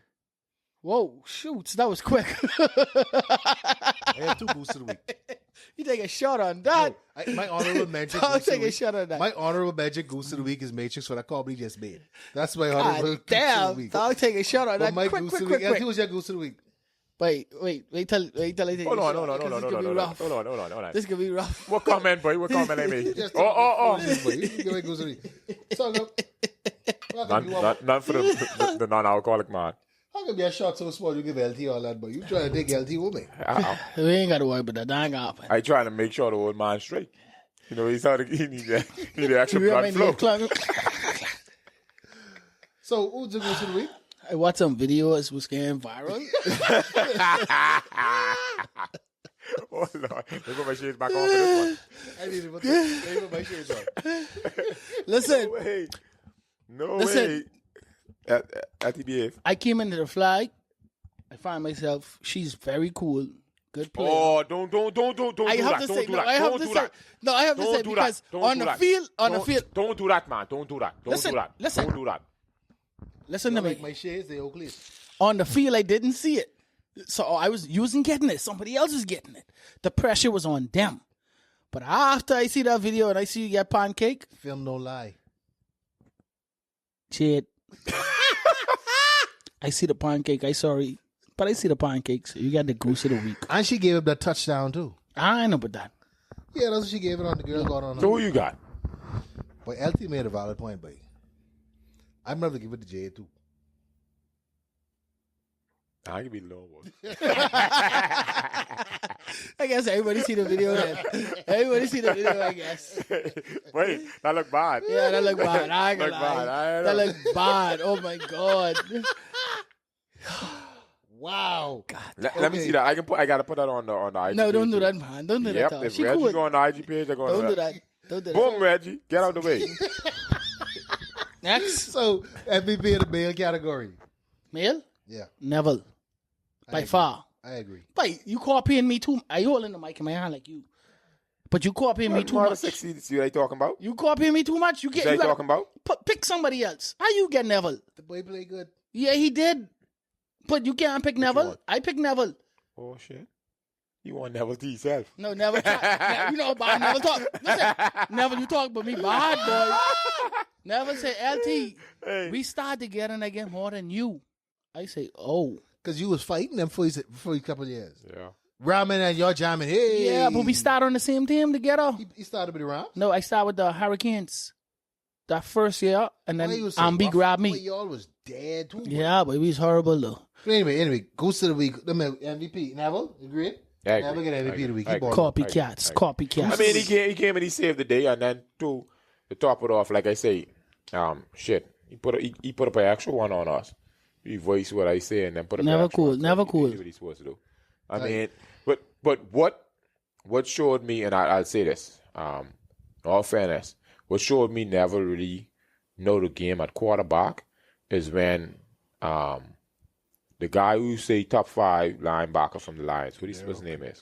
Whoa, shoots. That was quick. I had 2 goose of the week. You take a shot on that. My honorable mention. I'll goose of the take a week- shot on that. My honorable mention goose of the week is Matrix, what I probably just made. That's my honorable God goose of the damn. week. I'll take a shot on But that. my Quick, goose quick, of the quick, week. quick. Who's your goose of the week? Wait till I take a Hold shot, on. because it's gonna be rough. Hold on. This could be rough. What comment, boy? What comment I made? Just Oh. You give me goose of the week. So, look. None for the non-alcoholic man. How can be a shot so small you give LT all that, but you try to take LT with me? We ain't got to worry about that. That ain't gonna happen. I trying to make sure the old man's straight. You know, he need the actual We blood might flow. need a club. So, who's the goose of the week? I watched some videos was getting viral. Oh, Lord. They put my shades back on for this one. I need to put my shades on. Listen, No way. No Listen. way. At TBF. I came into the flag. I find myself, she's very cool. Good player. Oh, don't I do have that. to say, Don't do no, that. I have Don't to do say, that. no, I have to Don't say do because that. Don't on do the that. field, Don't do that, man. Don't do that. Don't Listen, do that. listen. Don't do that. listen You to me. like my shades? They Oakley. On the field, I didn't see it. So I was getting it. Somebody else was getting it. The pressure was on them. But after I see that video and I see you get pancake, Film no lie. shit. I see the pancake. I sorry. But I see the pancakes. You got the goose of the week. And she gave up that touchdown too. I know about that. Yeah, that's what she gave it on. The girl got on. So who you got? But LT made a valid point, but I'm going to give it to Jay too. I can be low one. I guess everybody see the video then. Everybody see the video, I guess. Wait, that look bad. Yeah, that look bad. I ain't gonna Look lie. bad. I That know. look bad. Oh my God. Wow. Let me see that. I gotta put that on the IG. No, don't page do too. that, man. Don't do Yep, that. if She Reggie cool. go on the IG page, they're going Don't to do that. Don't do that. Boom, Reggie. Get out the way. Next. So MVP in the male category. Male? Yeah, Neville. By agree. far. I agree. But you copying me too. I holding the mic in my hand like you. But you copying me too More than much. 60, see what I talking about? You copying me too much. You get. See what You I gotta talking about? pick somebody else. How you get Neville? The boy play good. Yeah, he did. But you can't pick Neville. want? I pick Neville. Oh, shit. You want Neville to yourself. No, Neville. You know about Neville talk. Listen, Neville, you talk about me bad, boy. Neville say, LT, Hey. we start together and I get more than you. I say, oh. Because you was fighting them for a couple of years. Yeah. Ramen and you're jamming. Hey. Yeah, but we start on the same team together. He started with the round. No, I start with the Hurricanes. That first year, and then Why he was so Ambi rough? grabbed Boy, me. y'all was dead too. Yeah, but it was horrible though. But anyway, goose of the week. The MVP. Neville, agreed? Yeah, I agree. Neville get I MVP agree. of the week. I He agree. balled. Copycats, I copycats. mean, he came and he saved the day, and then to top it off, like I say, shit, he put up an extra one on us. He voiced what I say and then put up Never an extra cool, one. So never he cool. did what he's supposed to do. I mean, but what showed me, and I'll say this, in all fairness, what showed me never really know the game at quarterback is when the guy who say top 5 linebacker from the Lions, what his name is?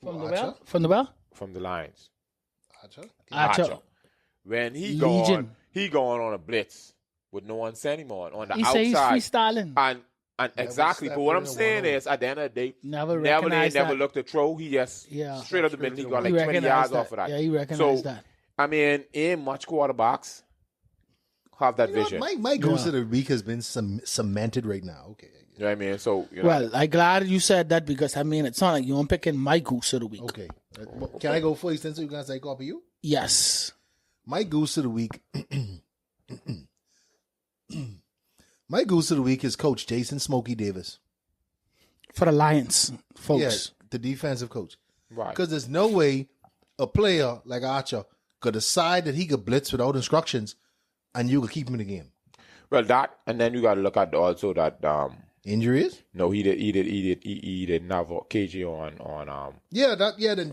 From the Archer? bell? From the bell? From the Lions. Archer? Archer. When he Legion. going on a blitz with no one sending him on the He say he's outside. freestyling. And exactly, but what I'm saying is, at the end of the day, Never never recognized that. looked to throw. He just Yeah. straight up the middle. He got like He 20 yards recognized off of that. Yeah, he So, recognized that. I mean, ain't much quarterbacks have that You know, vision. my goose of the week has been cemented right now. Okay. You know what I mean? So, you know, Well, I'm glad you said that because I mean, it's not like you're picking my goose of the week. Okay. Can I go first then so you guys say copy you? Yes. My goose of the week. My goose of the week is Coach Jason Smokey Davis. For the Lions, folks. Yeah, the defensive coach. right. Because there's no way a player like Archer could decide that he could blitz without instructions and you could keep him in the game. Well, that, and then you got to look at also that, Injuries? no, he did not vote KG on, Then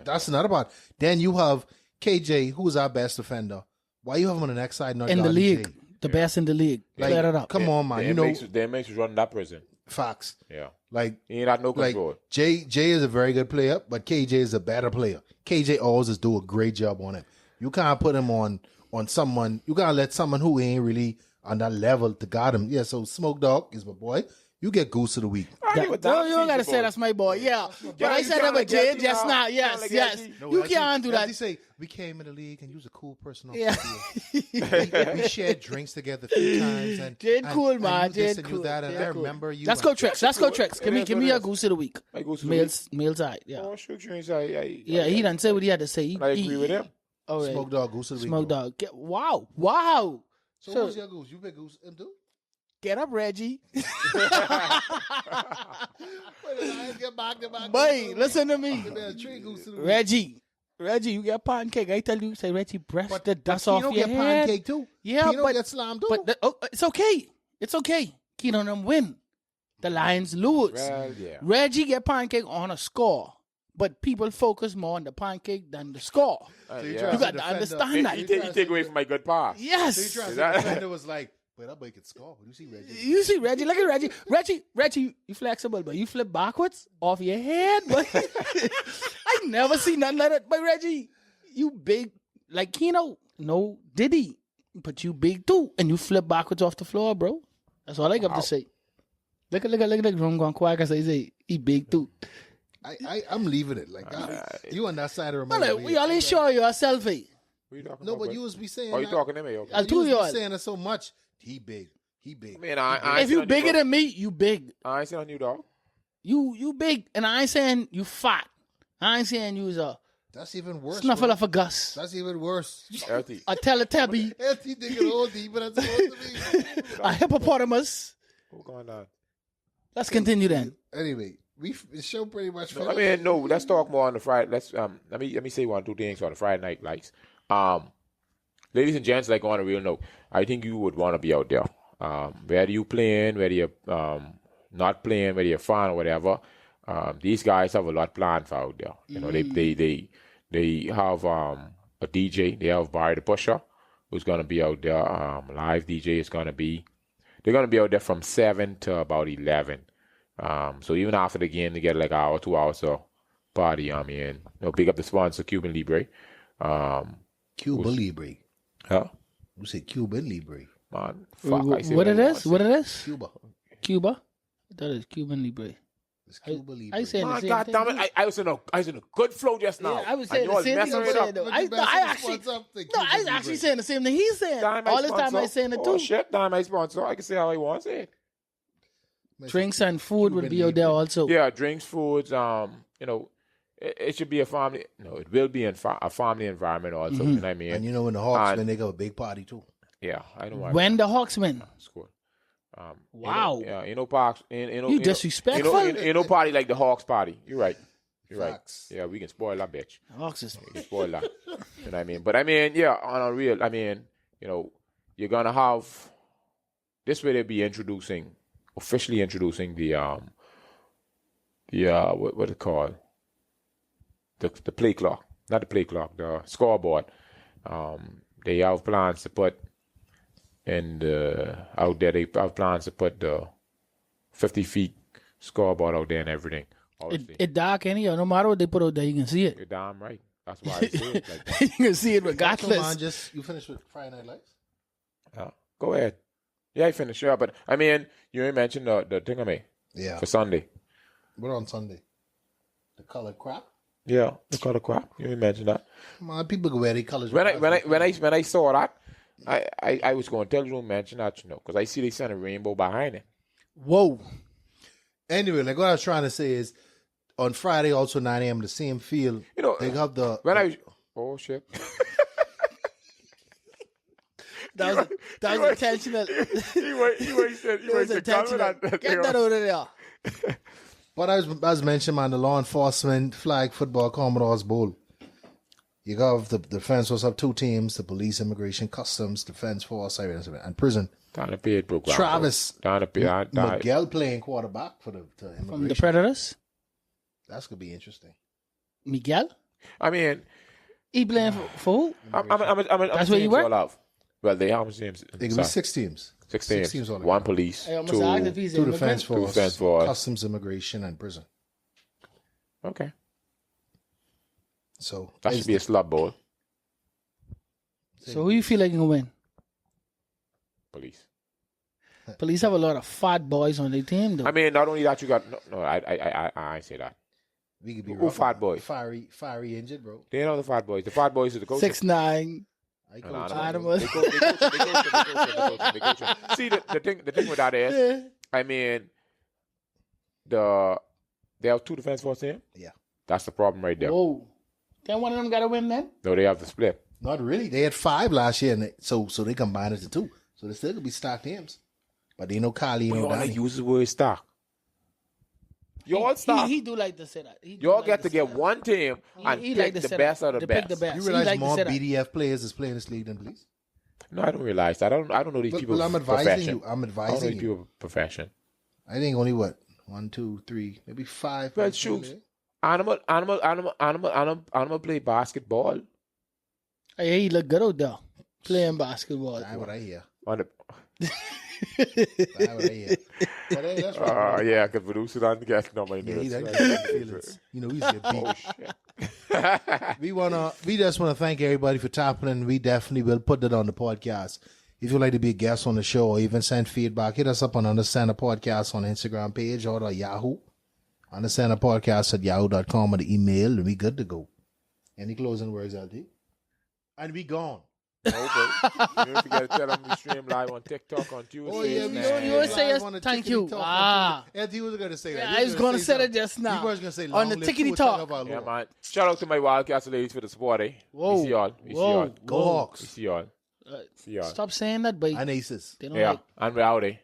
that's another part. Then you have KJ, who is our best defender. Why you have him on the next side? Not In the guarding league. Jay? The best in the league. Like, Clear it up. Come on, man. You know, they makes you run that prison. facts. Yeah. Like, He ain't had no like control. Jay is a very good player, but KJ is a better player. KJ always do a great job on it. You can't put him on someone. You gotta let someone who ain't really on that level to guard him. Yeah, so Smoke Dog is my boy. You get goose of the week. I agree with that. You don't gotta say that's my boy. Yeah. But I you said that sound with like Jay LT just now. now. You Yes, sound like yes. LT. No, You as can't do as that. he say, we came in the league and you was a cool person. Off Yeah. the field. we shared drinks together a few times. And Jade and- cool, and man. you this Jade and you cool. that, and Jade I cool. remember you. Let's go tricks. Let's go cool. tricks. It Give is me what it a is. goose of the week. My goose of the week. Males side. Yeah. Oh, shoot, I Yeah, he done say what he had to say. I agree with him. All right. Smoke Dog, goose of the week. Smoke bro. dog. Wow. So who's your goose? You pick goose him too? Get up, Reggie. Wait, get back. Boy, listen to me. Tree goose of the week. Reggie, you get pancake. I tell you, say, Reggie, brush the dust Keno off your get head. pancake too. Yeah, Keno but get slammed too. But it's okay. It's okay. Keno them win. The Lions lose. Well, yeah. Reggie get pancake on a score. but people focus more on the pancake than the score. You got to understand that. You take away from my good pass. Yes. So you try to defender was like, but that boy can score. You see Reggie? You see Reggie? Look at Reggie, you flexible, but you flip backwards off your head. But I never see nothing like that. But Reggie, you big like Keno. No Diddy, but you big too, and you flip backwards off the floor, bro. That's all I got to say. Look at the room going quiet because they say he big too. I'm leaving it. Like you on that side of the Like, we only show you a selfie. No, but you was be saying. Oh, you talking to me? Okay. I'll do you you saying it so much. He big. Man, I if you bigger than me, you big. I ain't saying on you, dog. You big, and I ain't saying you fat. I ain't saying you's a That's even worse. snuffle bro. of a Gus. That's even worse. Healthy. A Teletubby. Healthy nigga old deep, but that's supposed to be. A hippopotamus. What's going on? Let's continue then. Anyway, the show pretty much. I mean, no. Let's talk more on the Friday. Let's let me say 1 or 2 things on the Friday night lights. Ladies and gents, like on a real note, I think you would want to be out there. Whether you playing, whether you're not playing, whether you're fan or whatever, these guys have a lot planned for out there. You know, they have a DJ. They have Barry the Pusher, who's gonna be out there. Live DJ is gonna be. They're gonna be out there from 7 to about 11. So even after the game, they get like an hour, 2 hours of party. I mean, pick up the sponsor, Cuban Libre. Cuba Libre. Huh? You say Cuban Libre. Man, fuck. What it is? What it is? Cuba. Cuba? That is Cuban Libre. It's Cuba Libre. I saying the Man, same God thing. damn it! I was in a good flow just now. Yeah, I was And saying you the all same thing. messing I'm it saying up. though. But I you messing actually, what's up to no, Cuba I Libre. actually saying the same thing he's saying. Dynamite All the time sponsor. I saying it Oh too. shit, Dynamite sponsor. I can say how I want to say it. Drinks and food would be out there also. Yeah, drinks, foods. It should be a family. No, it will be a family environment also. You know what I mean? And you know when the Hawks win, they got a big party too. Yeah, I know why. When the Hawks win. It's cool. Wow. Parks. You disrespectful. Party like the Hawks party. You're right. Facts. Yeah, we can spoil that bitch. Hawks is We can spoil that. You know what I mean? But I mean, yeah, on a real, I mean, you're gonna have this way they be officially introducing the what it called? The play clock. Not the play clock, the scoreboard. They have plans to put out there. They have plans to put the 50 feet scoreboard out there and everything. it dark anyhow. No matter what they put out there, you can see it. You're damn right. That's why I say it like that. You can see it Come on, regardless. you finished with Friday Night Lights? Go ahead. Yeah, I finished. Yeah, but I mean, you mentioned the thing of me Yeah. for Sunday. We're on Sunday. The colored crap. Yeah, the color crap. You mentioned that. Come on, people go wear their colors. When I saw that, I was going to tell you to mention that, because I see they sent a rainbow behind it. Whoa. Anyway, like what I was trying to say is, on Friday, also 9 a.m., the same field. They have the oh shit. That was intentional. You wasted Intentional. Get that out of there. But as mentioned, man, the law enforcement flag football Commodores Bowl. You got the defense force have 2 teams: the police, immigration, customs, defense force, and prison. Down the paid program. Travis Miguel Miguel playing quarterback for the immigration. From the Predators? That's gonna be interesting. Miguel? I mean, He playing for who? That's where you work? Well, they have teams. It could be 6 teams. 6 6 teams. teams all 1 police. I almost asked if he's 2 an defense immigrant. force, defense force. customs, immigration, and prison. Okay. So That should be a slub bowl. So who you feel like can win? Police. Police have a lot of fat boys on their team, though. I mean, not only that, you got I say that. we could be Who fat boy? Fiery injured, bro. They know the fat boys. The fat boys are the coaches. 6'9". I No, coach no, him. Animal. They coach him. See, the thing with that is, I mean, they have 2 defense force here. Yeah. That's the problem right there. Whoa. Then one of them got to win then? No, they have to split. Not really. They had 5 last year, and so they combined it to 2. So they still could be stock teams. But they know Kali, You no all Danny. use the word stock. You all stock. He do like to say that. You all get to get one team and He pick like to the say best that. of the To pick best. the best. You He realize like to more say that. BDF players is playing this league than police? No, I don't realize that. I don't know these people. Well, I'm advising profession. you. I'm I don't know advising these you. people profession. I think only 1, 2, 3, maybe 5. Well, players shoot. there. Animal play basketball. Hey, he look good out there playing basketball. That's what I hear. On the, That's what I hear. But hey, that's right. yeah, because producer don't get no money. Yeah, he like that feelings. You know, we get beat. We just wanna thank everybody for topping in. We definitely will put that on the podcast. If you'd like to be a guest on the show or even send feedback, hit us up on Understand the Podcast on the Instagram page or the Yahoo. Understand the Podcast at yahoo.com or the email, and we good to go. Any closing words, LD? And we gone. Okay. You don't forget to tell them we stream live on TikTok on Tuesday. Oh, yeah, You always say yes, thank you. LD was going to say that. I was going to say that just now. He was going to say on the tickety talk. Yeah, man. Shout out to my Wildcats ladies for the support, eh? Whoa. We see y'all. We see y'all. Go Hawks. We see y'all. See y'all. Stop saying that, boy. And Aces. They don't Yeah, like. and we're out, eh?